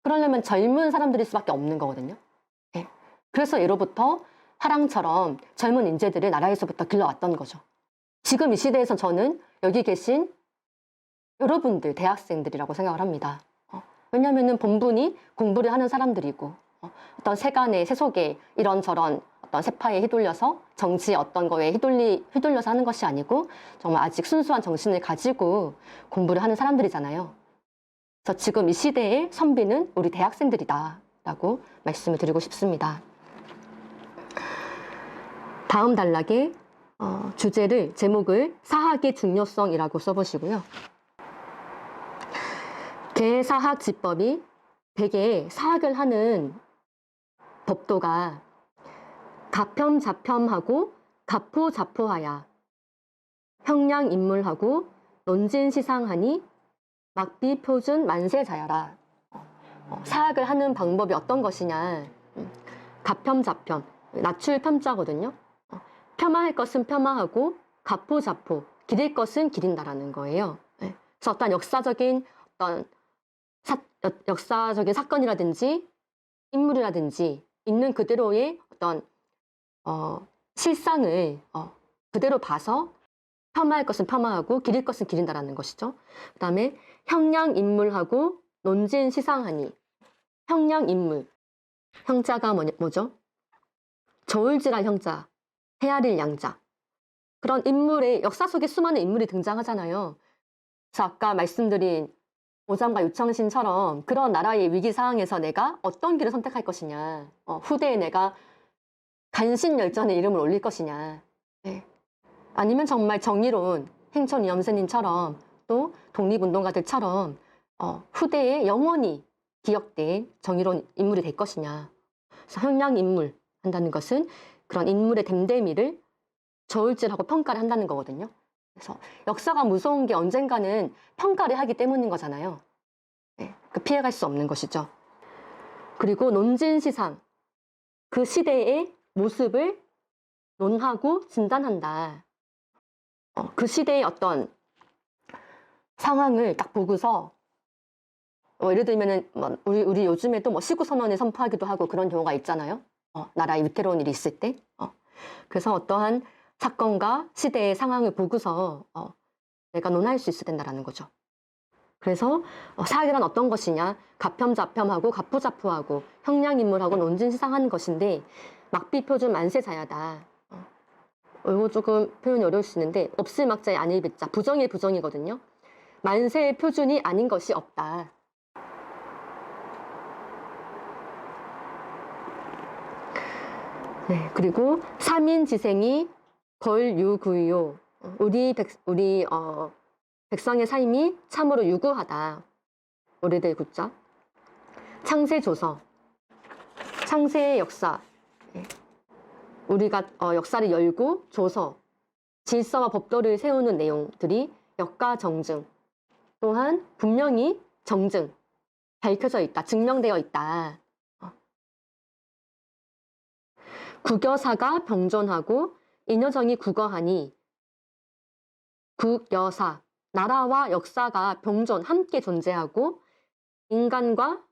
그러려면 젊은 사람들일 수밖에 없는 거거든요. 네. 그래서 예로부터 화랑처럼 젊은 인재들을 나라에서부터 길러왔던 거죠. 지금 이 시대에서 저는 여기 계신 여러분들 대학생들이라고 생각을 합니다. 왜냐하면 본분이 공부를 하는 사람들이고 어떤 세간의 세속에 이런저런 어떤 세파에 휘둘려서 정치의 어떤 거에 휘둘려서 하는 것이 아니고 정말 아직 순수한 정신을 가지고 공부를 하는 사람들이잖아요. 그래서 지금 이 시대의 선비는 우리 대학생들이다 라고 말씀을 드리고 싶습니다. 다음 단락에 제목을 사학의 중요성이라고 써보시고요. 개사학 지법이 대개 사학을 하는 법도가 가평자평하고 가포자포하야 형량인물하고 논진시상하니 막비표준 만세자야라. 사학을 하는 방법이 어떤 것이냐. 가평자평, 낮출 편자거든요. 폄하할 것은 폄하하고 가포자포, 기릴 것은 기린다라는 거예요. 그래서 어떤 역사적인 사건이라든지 인물이라든지 있는 그대로의 어떤 실상을 그대로 봐서 폄하할 것은 폄하하고 기릴 것은 기린다라는 것이죠. 그 다음에 형량인물하고 논진시상하니 형량인물, 형자가 뭐죠? 저울질할 형자, 헤아릴 양자. 그런 인물의 역사 속에 수많은 인물이 등장하잖아요. 그래서 아까 말씀드린 오잠과 유청신처럼 그런 나라의 위기 상황에서 내가 어떤 길을 선택할 것이냐, 후대에 내가 간신열전의 이름을 올릴 것이냐, 네. 아니면 정말 정의로운 행촌 이염세님처럼 또 독립운동가들처럼 후대에 영원히 기억된 정의로운 인물이 될 것이냐. 그래서 형량인물 한다는 것은 그런 인물의 됨됨이를 저울질하고 평가를 한다는 거거든요. 그래서 역사가 무서운 게 언젠가는 평가를 하기 때문인 거잖아요. 네, 피해갈 수 없는 것이죠. 그리고 논진시상, 그 시대의 모습을 논하고 진단한다. 그 시대의 어떤 상황을 딱 보고서 예를 들면은 우리 요즘에도 시구선언을 선포하기도 하고 그런 경우가 있잖아요. 나라에 위태로운 일이 있을 때. 그래서 어떠한 사건과 시대의 상황을 보고서 내가 논할 수 있어야 된다는 거죠. 그래서 사학이란 어떤 것이냐, 가평자평하고 가포자포하고 형량인물하고 논진시상하는 것인데 막비표준 만세자야다. 이거 조금 표현이 어려울 수 있는데 없을 막자의 아닐 비자, 부정의 부정이거든요. 만세의 표준이 아닌 것이 없다. 네, 그리고 삼인지생이 벌유구요. 우리 백성의 삶이 참으로 유구하다. 우리들 구자. 창세조서, 창세의 역사, 우리가 역사를 열고 조서, 질서와 법도를 세우는 내용들이 역과정증, 또한 분명히 정증, 밝혀져 있다, 증명되어 있다. 국여사가 병존하고 인여정이 국어하니, 국여사, 나라와 역사가 병존, 함께 존재하고 인간과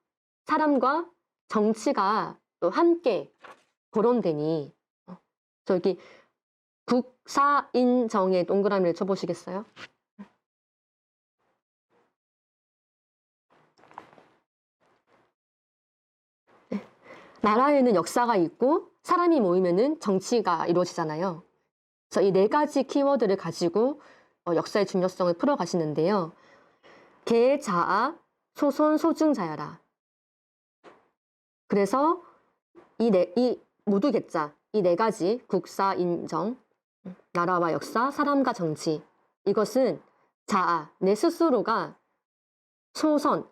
사람과 정치가 또 함께 거론되니, 저기 국사인정에 동그라미를 쳐보시겠어요? 네. 나라에는 역사가 있고 사람이 모이면은 정치가 이루어지잖아요. 그래서 이 네 가지 키워드를 가지고 역사의 중요성을 풀어가시는데요. 계자아 소손 소중자야라. 그래서 이 모두 계자, 이 네 가지 국사, 인정, 나라와 역사, 사람과 정치, 이것은 자아, 내 스스로가 소선,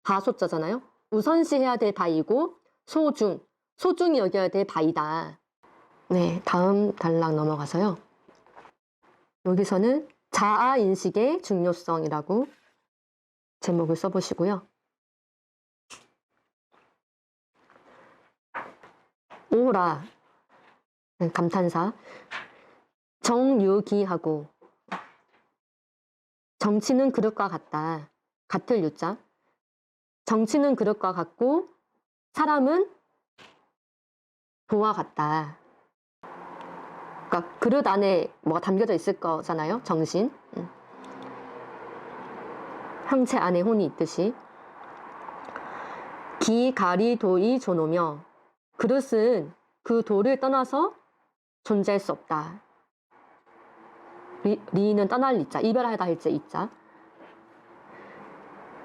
바소자잖아요. 우선시해야 될 바이고 소중, 소중히 여겨야 될 바이다. 네, 다음 단락 넘어가서요. 여기서는 자아인식의 중요성이라고 제목을 써보시고요. 오라, 감탄사, 정유기하고, 정치는 그릇과 같다. 같을 유자. 정치는 그릇과 같고 사람은 도와 같다. 그러니까 그릇 안에 뭐가 담겨져 있을 거잖아요. 정신. 형체 안에 혼이 있듯이. 기가리 도이 조노며, 그릇은 그 도를 떠나서 존재할 수 없다. 리는 떠날 리자, 이별하다 할 때 이자.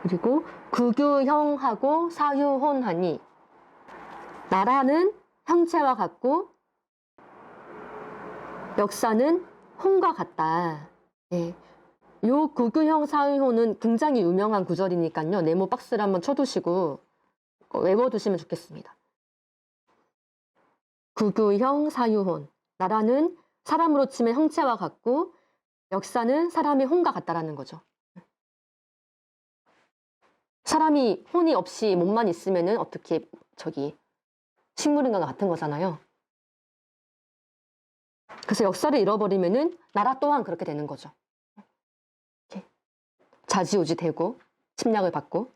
그리고 구규형하고 사유혼하니, 나라는 형체와 같고 역사는 혼과 같다. 네. 요 구규형 사유혼은 굉장히 유명한 구절이니까요. 네모 박스를 한번 쳐두시고 외워두시면 좋겠습니다. 구규형 사유혼, 나라는 사람으로 치면 형체와 같고 역사는 사람의 혼과 같다라는 거죠. 사람이 혼이 없이 몸만 있으면은 어떻게 식물인간과 같은 거잖아요. 그래서 역사를 잃어버리면은 나라 또한 그렇게 되는 거죠. 이렇게 좌지우지 되고 침략을 받고.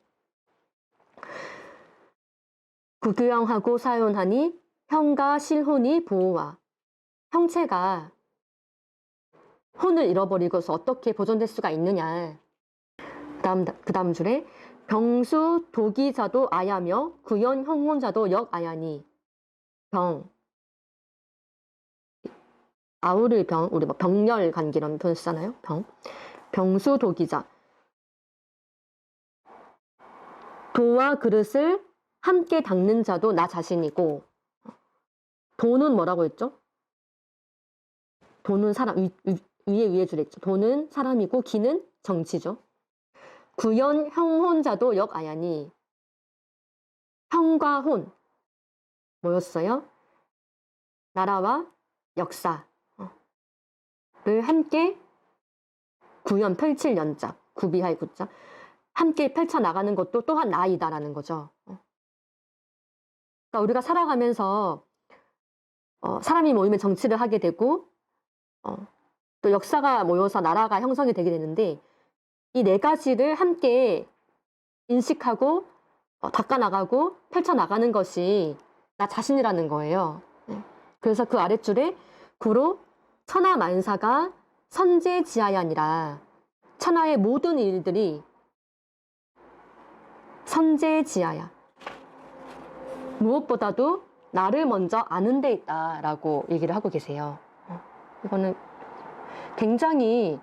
구규형하고 사유혼하니 형과 실혼이 보호와, 형체가 혼을 잃어버리고서 어떻게 보존될 수가 있느냐. 그 다음 줄에 병수 도기자도 아야며 구연 형혼자도 역아야니, 병, 아우를 병, 우리 뭐 병렬 관계 이런 표현 쓰잖아요. 병, 병수 도기자, 도와 그릇을 함께 닦는 자도 나 자신이고, 도는 뭐라고 했죠? 도는 사람, 위에 줄에 있죠. 도는 사람이고 기는 정치죠. 구연 형혼자도 역아야니, 형과 혼 뭐였어요? 나라와 역사를 함께 구연, 펼칠 연자, 구비할 구자, 함께 펼쳐나가는 것도 또한 나이다라는 거죠. 그러니까 우리가 살아가면서 사람이 모이면 정치를 하게 되고 또 역사가 모여서 나라가 형성이 되게 되는데, 이 네 가지를 함께 인식하고 닦아나가고 펼쳐나가는 것이 나 자신이라는 거예요. 그래서 그 아랫줄에 구로 천하만사가 선제지하야니라, 천하의 모든 일들이 선제지하야, 무엇보다도 나를 먼저 아는 데 있다라고 얘기를 하고 계세요. 이거는 굉장히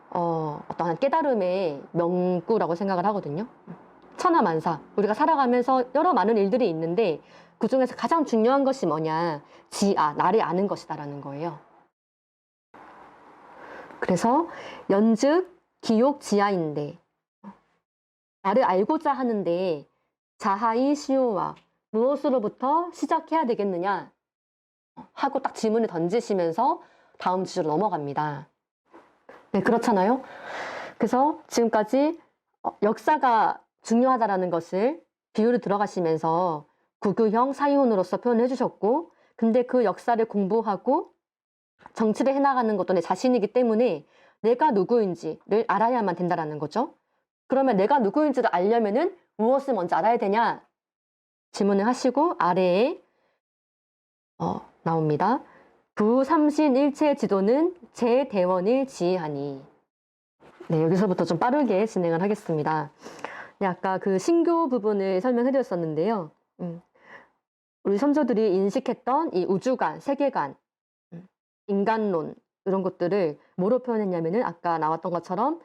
어떠한 깨달음의 명구라고 생각을 하거든요. 천하만사, 우리가 살아가면서 여러 많은 일들이 있는데 그 중에서 가장 중요한 것이 뭐냐, 지아, 나를 아는 것이다라는 거예요. 그래서 연즉 기욕 지아인데, 나를 알고자 하는데 자하이 시오와 무엇으로부터 시작해야 되겠느냐 하고 딱 질문을 던지시면서 다음 주제로 넘어갑니다. 네, 그렇잖아요. 그래서 지금까지 역사가 중요하다라는 것을 비유를 들어가시면서 구교형 사이혼으로서 표현을 해주셨고, 근데 그 역사를 공부하고 정치를 해나가는 것도 내 자신이기 때문에 내가 누구인지를 알아야만 된다라는 거죠. 그러면 내가 누구인지를 알려면은 무엇을 먼저 알아야 되냐? 질문을 하시고 아래에 나옵니다. 부삼신일체 지도는 제대원일 지하니. 네, 여기서부터 좀 빠르게 진행을 하겠습니다. 네, 아까 그 신교 부분을 설명해 드렸었는데요. 우리 선조들이 인식했던 이 우주관, 세계관, 인간론 이런 것들을 뭐로 표현했냐면은 아까 나왔던 것처럼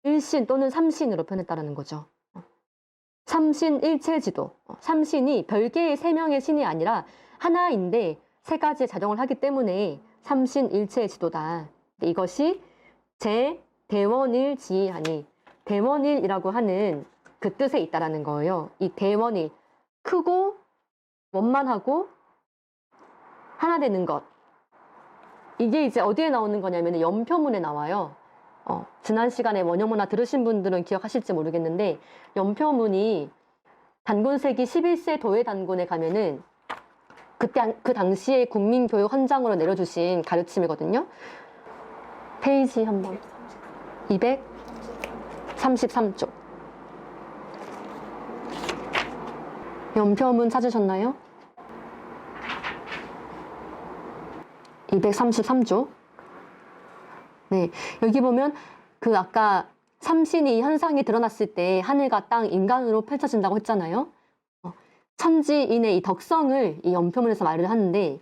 일신 또는 삼신으로 표현했다라는 거죠. 삼신일체지도, 삼신이 별개의 세 명의 신이 아니라 하나인데 세 가지의 작용을 하기 때문에 삼신일체지도다. 이것이 제대원일지하니, 대원일이라고 하는 그 뜻에 있다라는 거예요. 이 대원일, 크고 원만하고 하나 되는 것. 이게 이제 어디에 나오는 거냐면 연표문에 나와요. 지난 시간에 원효문화 들으신 분들은 기억하실지 모르겠는데, 연표문이 단군세기 11세 도회 단군에 가면은 그때 그 당시에 국민교육 헌장으로 내려주신 가르침이거든요. 페이지 한번 233쪽. 연표문 찾으셨나요? 233조. 네, 여기 보면 그 아까 삼신이 현상이 드러났을 때 하늘과 땅, 인간으로 펼쳐진다고 했잖아요. 천지인의 이 덕성을 이 연표문에서 말을 하는데,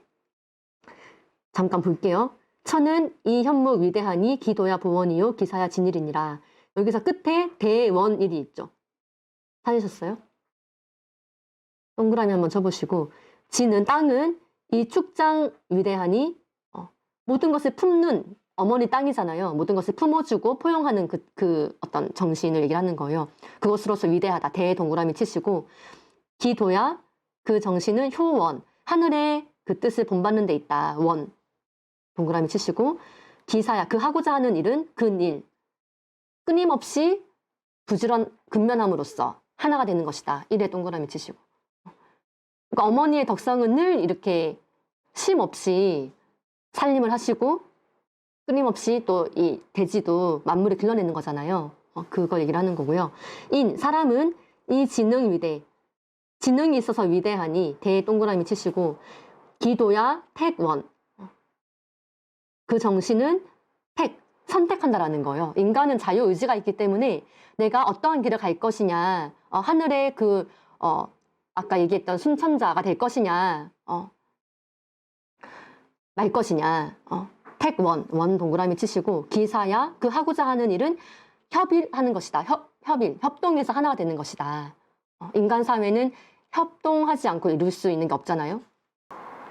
잠깐 볼게요. 천은 이 현무 위대하니 기도야 보원이요 기사야 진일이니라. 여기서 끝에 대원일이 있죠. 찾으셨어요? 동그라미 한번 쳐보시고, 진은 땅은 이 축장 위대하니 모든 것을 품는 어머니 땅이잖아요. 모든 것을 품어주고 포용하는 그 어떤 정신을 얘기를 하는 거예요. 그것으로서 위대하다. 대 동그라미 치시고, 기도야 그 정신은 효원, 하늘의 그 뜻을 본받는 데 있다. 원 동그라미 치시고, 기사야 그 하고자 하는 일은 근일, 끊임없이 부지런 근면함으로써 하나가 되는 것이다. 일에 동그라미 치시고. 그러니까 어머니의 덕성은 늘 이렇게 쉼 없이 살림을 하시고 끊임없이 또 이 대지도 만물을 길러내는 거잖아요. 그걸 얘기를 하는 거고요. 인, 사람은 이 지능 위대, 지능이 있어서 위대하니 대 동그라미 치시고, 기도야 택원, 그 정신은 택, 선택한다라는 거예요. 인간은 자유의지가 있기 때문에 내가 어떠한 길을 갈 것이냐, 하늘의 그 아까 얘기했던 순천자가 될 것이냐, 말 것이냐, 택원, 원 동그라미 치시고, 기사야 그 하고자 하는 일은 협일하는 것이다. 협일, 협동해서 하나가 되는 것이다. 인간 사회는 협동하지 않고 이룰 수 있는 게 없잖아요.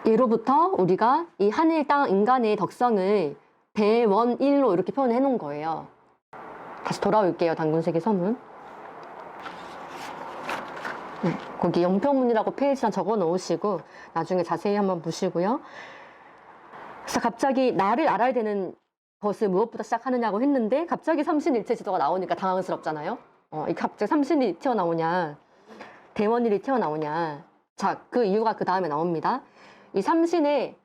예로부터 우리가 이 하늘, 땅, 인간의 덕성을 대원일로 이렇게 표현해 놓은 거예요. 다시 돌아올게요. 단군세기 서문. 네, 거기 연표문이라고 페이지랑 적어 놓으시고 나중에 자세히 한번 보시고요. 그래서 갑자기 나를 알아야 되는 것을 무엇부터 시작하느냐고 했는데, 갑자기 삼신일체 지도가 나오니까 당황스럽잖아요. 이 갑자기 삼신이 튀어나오냐, 대원일이 튀어나오냐. 자, 그 이유가 그 다음에 나옵니다. 이 삼신의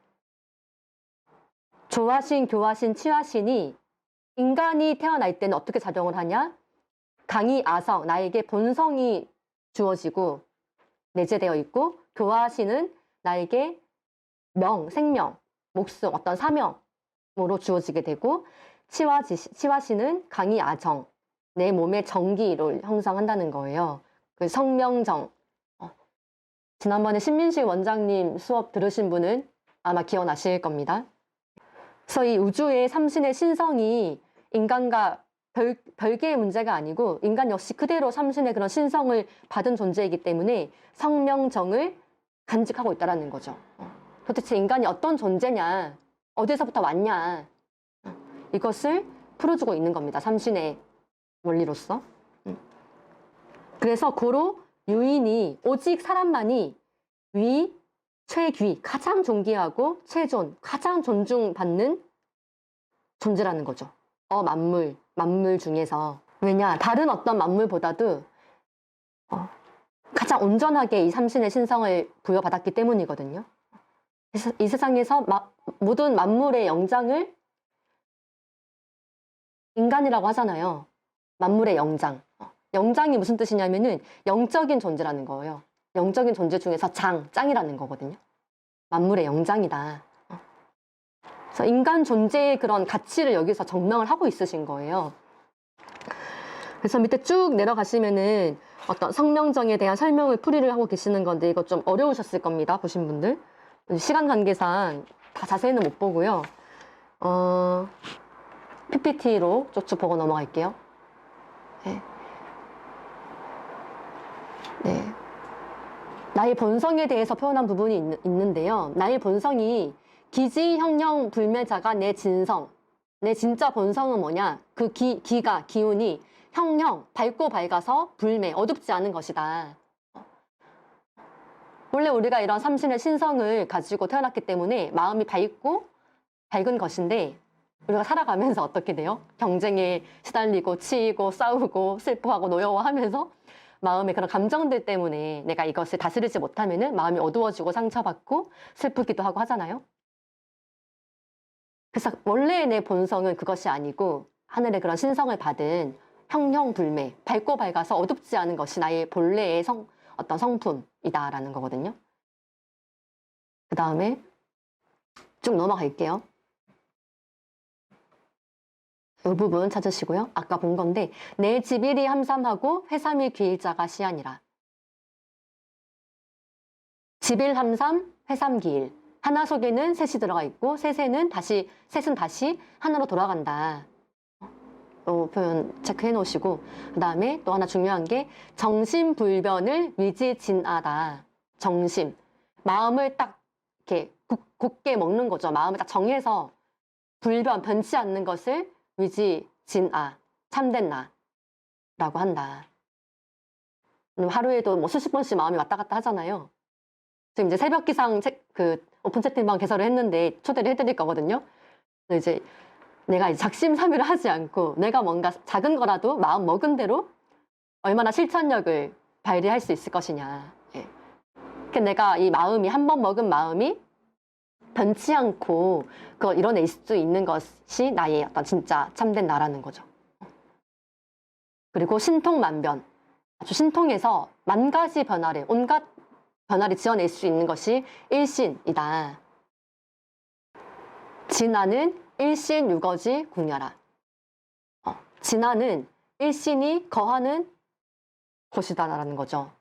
조화신, 교화신, 치화신이 인간이 태어날 때는 어떻게 작용을 하냐? 강이 아성, 나에게 본성이 주어지고 내재되어 있고, 교화신은 나에게 명, 생명, 목숨, 어떤 사명으로 주어지게 되고, 치화신은 강이 아정, 내 몸의 정기를 형성한다는 거예요. 그 성명정. 지난번에 신민식 원장님 수업 들으신 분은 아마 기억나실 겁니다. 그래서 이 우주의 삼신의 신성이 인간과 별개의 문제가 아니고, 인간 역시 그대로 삼신의 그런 신성을 받은 존재이기 때문에 성명정을 간직하고 있다는 거죠. 도대체 인간이 어떤 존재냐, 어디서부터 왔냐, 이것을 풀어주고 있는 겁니다. 삼신의 원리로서. 그래서 고로 유인이 오직 사람만이 위, 최귀, 가장 존귀하고 최존, 가장 존중받는 존재라는 거죠. 만물 중에서. 왜냐, 다른 어떤 만물보다도 가장 온전하게 이 삼신의 신성을 부여받았기 때문이거든요. 그래서 이 세상에서 모든 만물의 영장을 인간이라고 하잖아요. 만물의 영장. 영장이 무슨 뜻이냐면은 영적인 존재라는 거예요. 영적인 존재 중에서 짱이라는 거거든요. 만물의 영장이다. 그래서 인간 존재의 그런 가치를 여기서 정명을 하고 있으신 거예요. 그래서 밑에 쭉 내려가시면은 어떤 성명정에 대한 설명을 풀이를 하고 계시는 건데 이거 좀 어려우셨을 겁니다. 보신 분들. 시간 관계상 다 자세히는 못 보고요. PPT로 쭉쭉 보고 넘어갈게요. 네. 네. 나의 본성에 대해서 표현한 부분이 있는데요. 나의 본성이 기지, 형령, 불매자가 내 진성. 내 진짜 본성은 뭐냐? 그 기운이 형령, 밝고 밝아서 불매, 어둡지 않은 것이다. 원래 우리가 이런 삼신의 신성을 가지고 태어났기 때문에 마음이 밝은 것인데 우리가 살아가면서 어떻게 돼요? 경쟁에 시달리고 치이고 싸우고 슬퍼하고 노여워하면서 마음의 그런 감정들 때문에 내가 이것을 다스리지 못하면은 마음이 어두워지고 상처받고 슬프기도 하고 하잖아요. 그래서 원래의 내 본성은 그것이 아니고 하늘의 그런 신성을 받은 형형불매, 밝고 밝아서 어둡지 않은 것이 나의 본래의 어떤 성품이다라는 거거든요. 그 다음에 쭉 넘어갈게요. 이 부분 찾으시고요. 아까 본 건데 내 지비리 함삼하고 회삼이 귀일자가 시하니라. 지빌 함삼, 회삼 기일. 하나 속에는 셋이 들어가 있고 셋은 다시 하나로 돌아간다. 표현 체크해 놓으시고 그 다음에 또 하나 중요한 게 정심불변을 위지진하다. 정심, 마음을 딱 이렇게 굳게 먹는 거죠. 마음을 딱 정해서 변치 않는 것을 위지진아, 참된 나라고 한다. 하루에도 뭐 수십 번씩 마음이 왔다 갔다 하잖아요. 지금 이제 새벽 기상 오픈 채팅방 개설을 했는데 초대를 해드릴 거거든요. 이제 내가 작심삼일을 하지 않고 내가 뭔가 작은 거라도 마음 먹은 대로 얼마나 실천력을 발휘할 수 있을 것이냐. 예. 그러니까 내가 이 마음이 한 번 먹은 마음이 변치 않고 그걸 이뤄낼 수 있는 것이 나의 어떤 진짜 참된 나라는 거죠. 그리고 신통만변. 아주 신통해서 만 가지 온갖 변화를 지어낼 수 있는 것이 일신이다. 진화는 일신 유거지 궁녀라. 진화는 일신이 거하는 곳이다라는 거죠.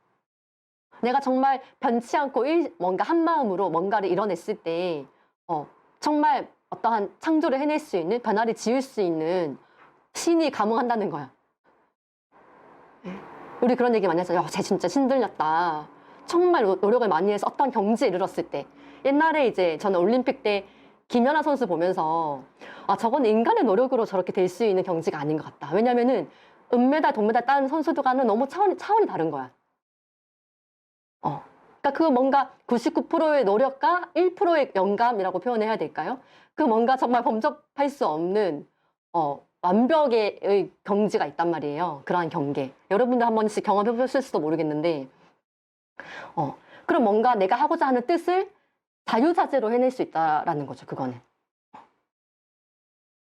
내가 정말 변치 않고 뭔가 한 마음으로 뭔가를 이뤄냈을 때 정말 어떠한 창조를 해낼 수 있는 변화를 지을 수 있는 신이 가능한다는 거야. 우리 그런 얘기 많이 하잖아요. 쟤 진짜 신들렸다. 정말 노력을 많이 해서 어떤 경지에 이르렀을 때 옛날에 이제 저는 올림픽 때 김연아 선수 보면서 저건 인간의 노력으로 저렇게 될 수 있는 경지가 아닌 것 같다. 왜냐면은 은메달, 동메달 딴 선수들과는 너무 차원이 다른 거야. 그러니까 그 뭔가 99%의 노력과 1%의 영감이라고 표현해야 될까요? 그 뭔가 정말 범접할 수 없는 완벽의 경지가 있단 말이에요. 그러한 경계. 여러분들 한 번씩 경험해 보실지도 모르겠는데 그럼 뭔가 내가 하고자 하는 뜻을 자유자재로 해낼 수 있다라는 거죠. 그거는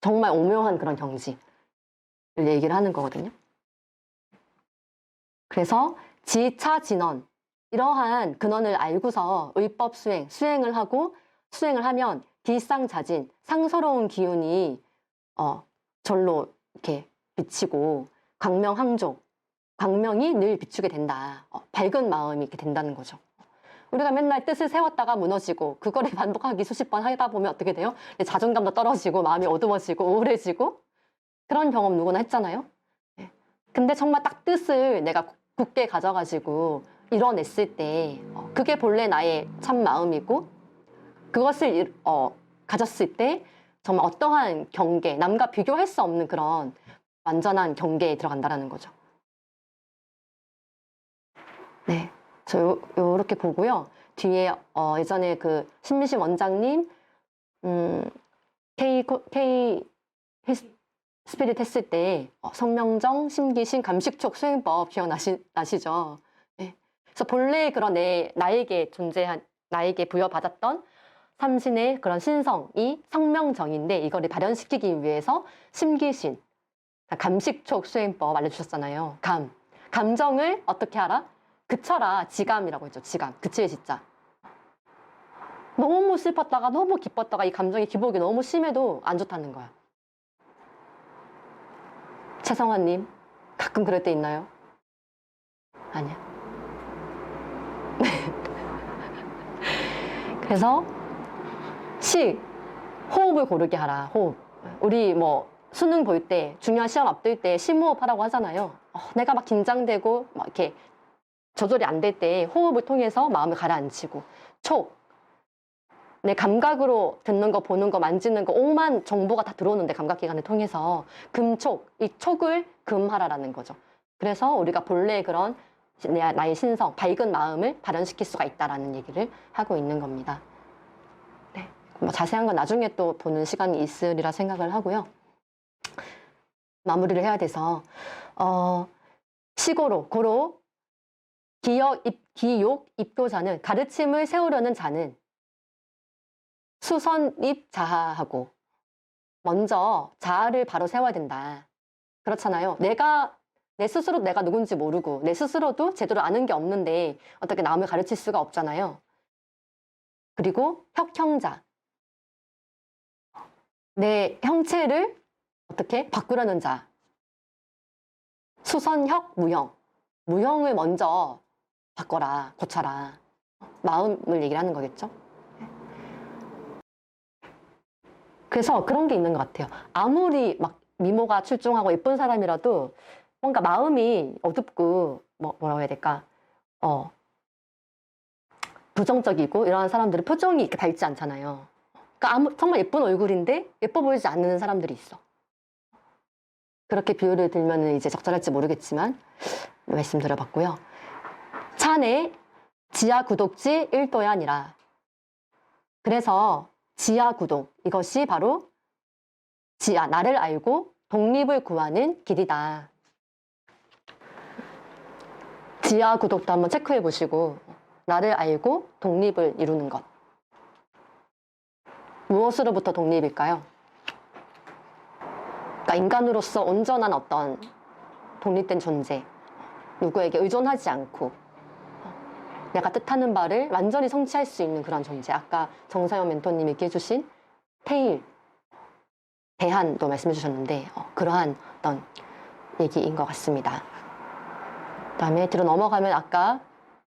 정말 오묘한 그런 경지를 얘기를 하는 거거든요. 그래서 지차진언, 이러한 근원을 알고서 의법 수행을 하면 기상자진, 상서로운 기운이 절로 이렇게 비치고 광명항족, 광명이 늘 비추게 된다. 밝은 마음이 이렇게 된다는 거죠. 우리가 맨날 뜻을 세웠다가 무너지고 그거를 반복하기 수십 번 하다 보면 어떻게 돼요? 자존감도 떨어지고 마음이 어두워지고 우울해지고 그런 경험 누구나 했잖아요. 근데 정말 딱 뜻을 내가 굳게 가져가지고 이뤄냈을 때 그게 본래 나의 참 마음이고 그것을 가졌을 때 정말 어떠한 경계, 남과 비교할 수 없는 그런 완전한 경계에 들어간다는 거죠. 네, 저 요렇게 보고요. 뒤에 예전에 그 신미신 원장님 K 스피릿 했을 때 성명정, 심기신, 감식촉 수행법 기억나시죠? 네. 그래서 본래 그런 나에게 부여받았던 삼신의 그런 신성이 성명정인데 이거를 발현시키기 위해서 심기신, 감식촉 수행법 알려주셨잖아요. 감정을 어떻게 하라? 그쳐라. 지감이라고 했죠. 지감. 그치의 지자. 너무 슬펐다가 너무 기뻤다가 이 감정의 기복이 너무 심해도 안 좋다는 거야. 최성환님, 가끔 그럴 때 있나요? 아니야. 그래서 호흡을 고르게 하라. 호흡. 우리 뭐 수능 볼 때, 중요한 시험 앞둘 때 심호흡하라고 하잖아요. 내가 막 긴장되고 막 이렇게 조절이 안 될 때 호흡을 통해서 마음을 가라앉히고, 내 감각으로 듣는 거, 보는 거, 만지는 거, 오만 정보가 다 들어오는데 감각기관을 통해서 이 촉을 금하라라는 거죠. 그래서 우리가 본래 그런 나의 신성, 밝은 마음을 발현시킬 수가 있다라는 얘기를 하고 있는 겁니다. 네, 뭐 자세한 건 나중에 또 보는 시간이 있으리라 생각을 하고요. 마무리를 해야 돼서 고로 기욕 입교자는 가르침을 세우려는 자는 수선입 자하하고 먼저 자아를 바로 세워야 된다. 그렇잖아요. 내 스스로 내가 누군지 모르고 내 스스로도 제대로 아는 게 없는데 어떻게 남을 가르칠 수가 없잖아요. 그리고 혁형자. 내 형체를 어떻게 바꾸려는 자. 수선혁 무형. 무형을 먼저 바꿔라, 고쳐라. 마음을 얘기를 하는 거겠죠. 그래서 그런 게 있는 것 같아요. 아무리 막 미모가 출중하고 예쁜 사람이라도 뭔가 마음이 어둡고 뭐라고 해야 될까? 부정적이고 이러한 사람들은 표정이 이렇게 밝지 않잖아요. 그러니까 정말 예쁜 얼굴인데 예뻐 보이지 않는 사람들이 있어. 그렇게 비유를 들면 이제 적절할지 모르겠지만 말씀드려봤고요. 찬의 지하 구독지 1도야 아니라. 그래서 지하 구독, 이것이 바로 나를 알고 독립을 구하는 길이다. 지하 구독도 한번 체크해 보시고 나를 알고 독립을 이루는 것. 무엇으로부터 독립일까요? 그러니까 인간으로서 온전한 어떤 독립된 존재, 누구에게 의존하지 않고 내가 뜻하는 바를 완전히 성취할 수 있는 그런 존재. 아까 정사연 멘토님이 얘기해 주신 대한도 말씀해 주셨는데 그러한 어떤 얘기인 것 같습니다. 그 다음에 뒤로 넘어가면 아까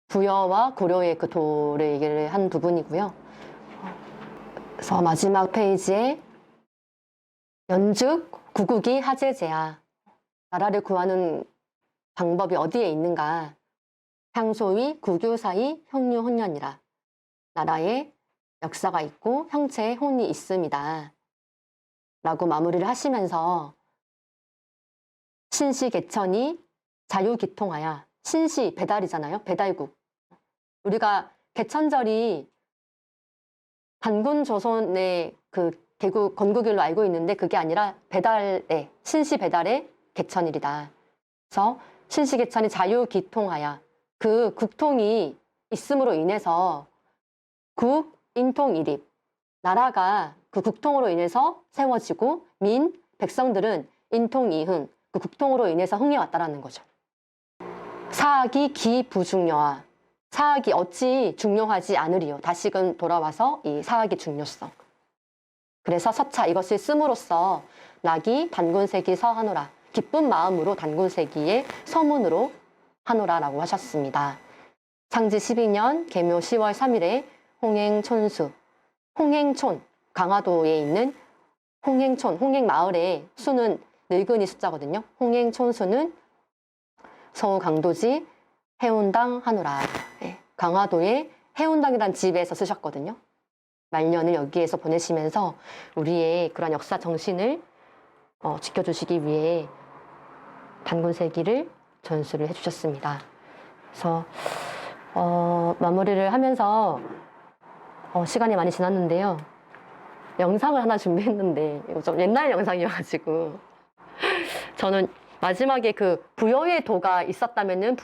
부여와 고려의 그 도를 얘기를 한 부분이고요. 그래서 마지막 페이지에 연죽 구국이 하제제야. 나라를 구하는 방법이 어디에 있는가? 향소위 구교사이 형유혼연이라. 나라에 역사가 있고 형체의 혼이 있습니다. 라고 마무리를 하시면서 신시개천이 자유기통하야. 신시 배달이잖아요. 배달국. 우리가 개천절이 단군 조선의 그 개국 건국일로 알고 있는데 그게 아니라 신시 배달의 개천일이다. 그래서 신시개천이 자유기통하야. 그 국통이 있음으로 인해서 국인통일입. 나라가 그 국통으로 인해서 세워지고 백성들은 인통이흥. 그 국통으로 인해서 흥해왔다라는 거죠. 사학이 기부중요하. 사학이 어찌 중요하지 않으리요. 다시금 돌아와서 이 사학의 중요성. 그래서 서차 이것을 씀으로써 낙이 단군세기 서하노라. 기쁜 마음으로 단군세기의 서문으로 하노라라고 하셨습니다. 상지 12년 계묘 10월 3일에 홍행촌수. 홍행촌, 강화도에 있는 홍행마을의 수는 늙은이 숫자거든요. 홍행촌수는 서울 강도지 해운당 하노라. 네, 강화도의 해운당이라는 집에서 쓰셨거든요. 말년을 여기에서 보내시면서 우리의 그런 역사 정신을 지켜주시기 위해 단군세기를 전수를 해주셨습니다. 그래서 마무리를 하면서 시간이 많이 지났는데요. 영상을 하나 준비했는데 이거 좀 옛날 영상이어가지고 저는 마지막에 그 부여의 도가 있었다면은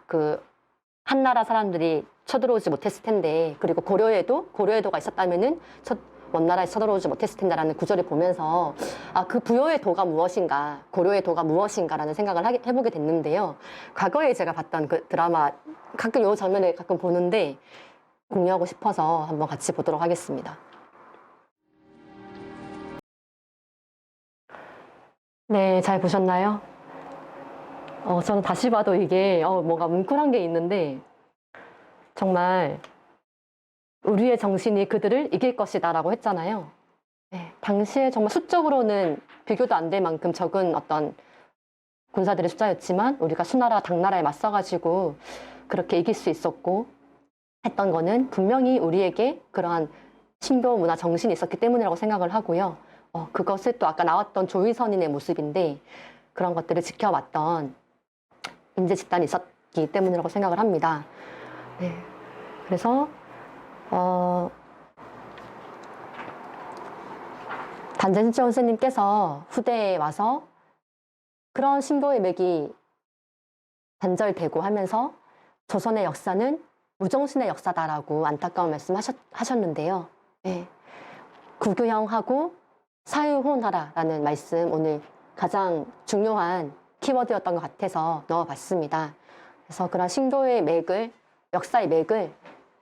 그 한나라 사람들이 쳐들어오지 못했을 텐데, 그리고 고려의 도가 있었다면은 원나라에 쳐들어오지 못했을 텐데라는 구절을 보면서 그 부여의 도가 무엇인가, 고려의 도가 무엇인가라는 생각을 해보게 됐는데요. 과거에 제가 봤던 그 드라마 가끔 이 장면을 가끔 보는데 공유하고 싶어서 한번 같이 보도록 하겠습니다. 네, 잘 보셨나요? 저는 다시 봐도 이게 뭔가 뭉클한 게 있는데, 정말 우리의 정신이 그들을 이길 것이다 라고 했잖아요. 네, 당시에 정말 수적으로는 비교도 안 될 만큼 적은 어떤 군사들의 숫자였지만 우리가 수나라 당나라에 맞서가지고 그렇게 이길 수 있었고 했던 거는 분명히 우리에게 그러한 신도 문화 정신이 있었기 때문이라고 생각을 하고요. 그것을 또 아까 나왔던 조위선인의 모습인데 그런 것들을 지켜왔던 인재 집단이 있었기 때문이라고 생각을 합니다. 네. 그래서 단전신청 선생님께서 후대에 와서 그런 신도의 맥이 단절되고 하면서 조선의 역사는 무정신의 역사다라고 안타까운 말씀 하셨는데요. 네. 구규형하고 사유혼하라라는 말씀 오늘 가장 중요한 키워드였던 것 같아서 넣어봤습니다. 그래서 그런 신도의 맥을, 역사의 맥을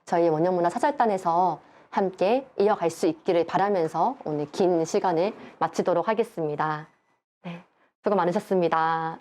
저희 원형문화사절단에서 함께 이어갈 수 있기를 바라면서 오늘 긴 시간을 마치도록 하겠습니다. 네, 수고 많으셨습니다.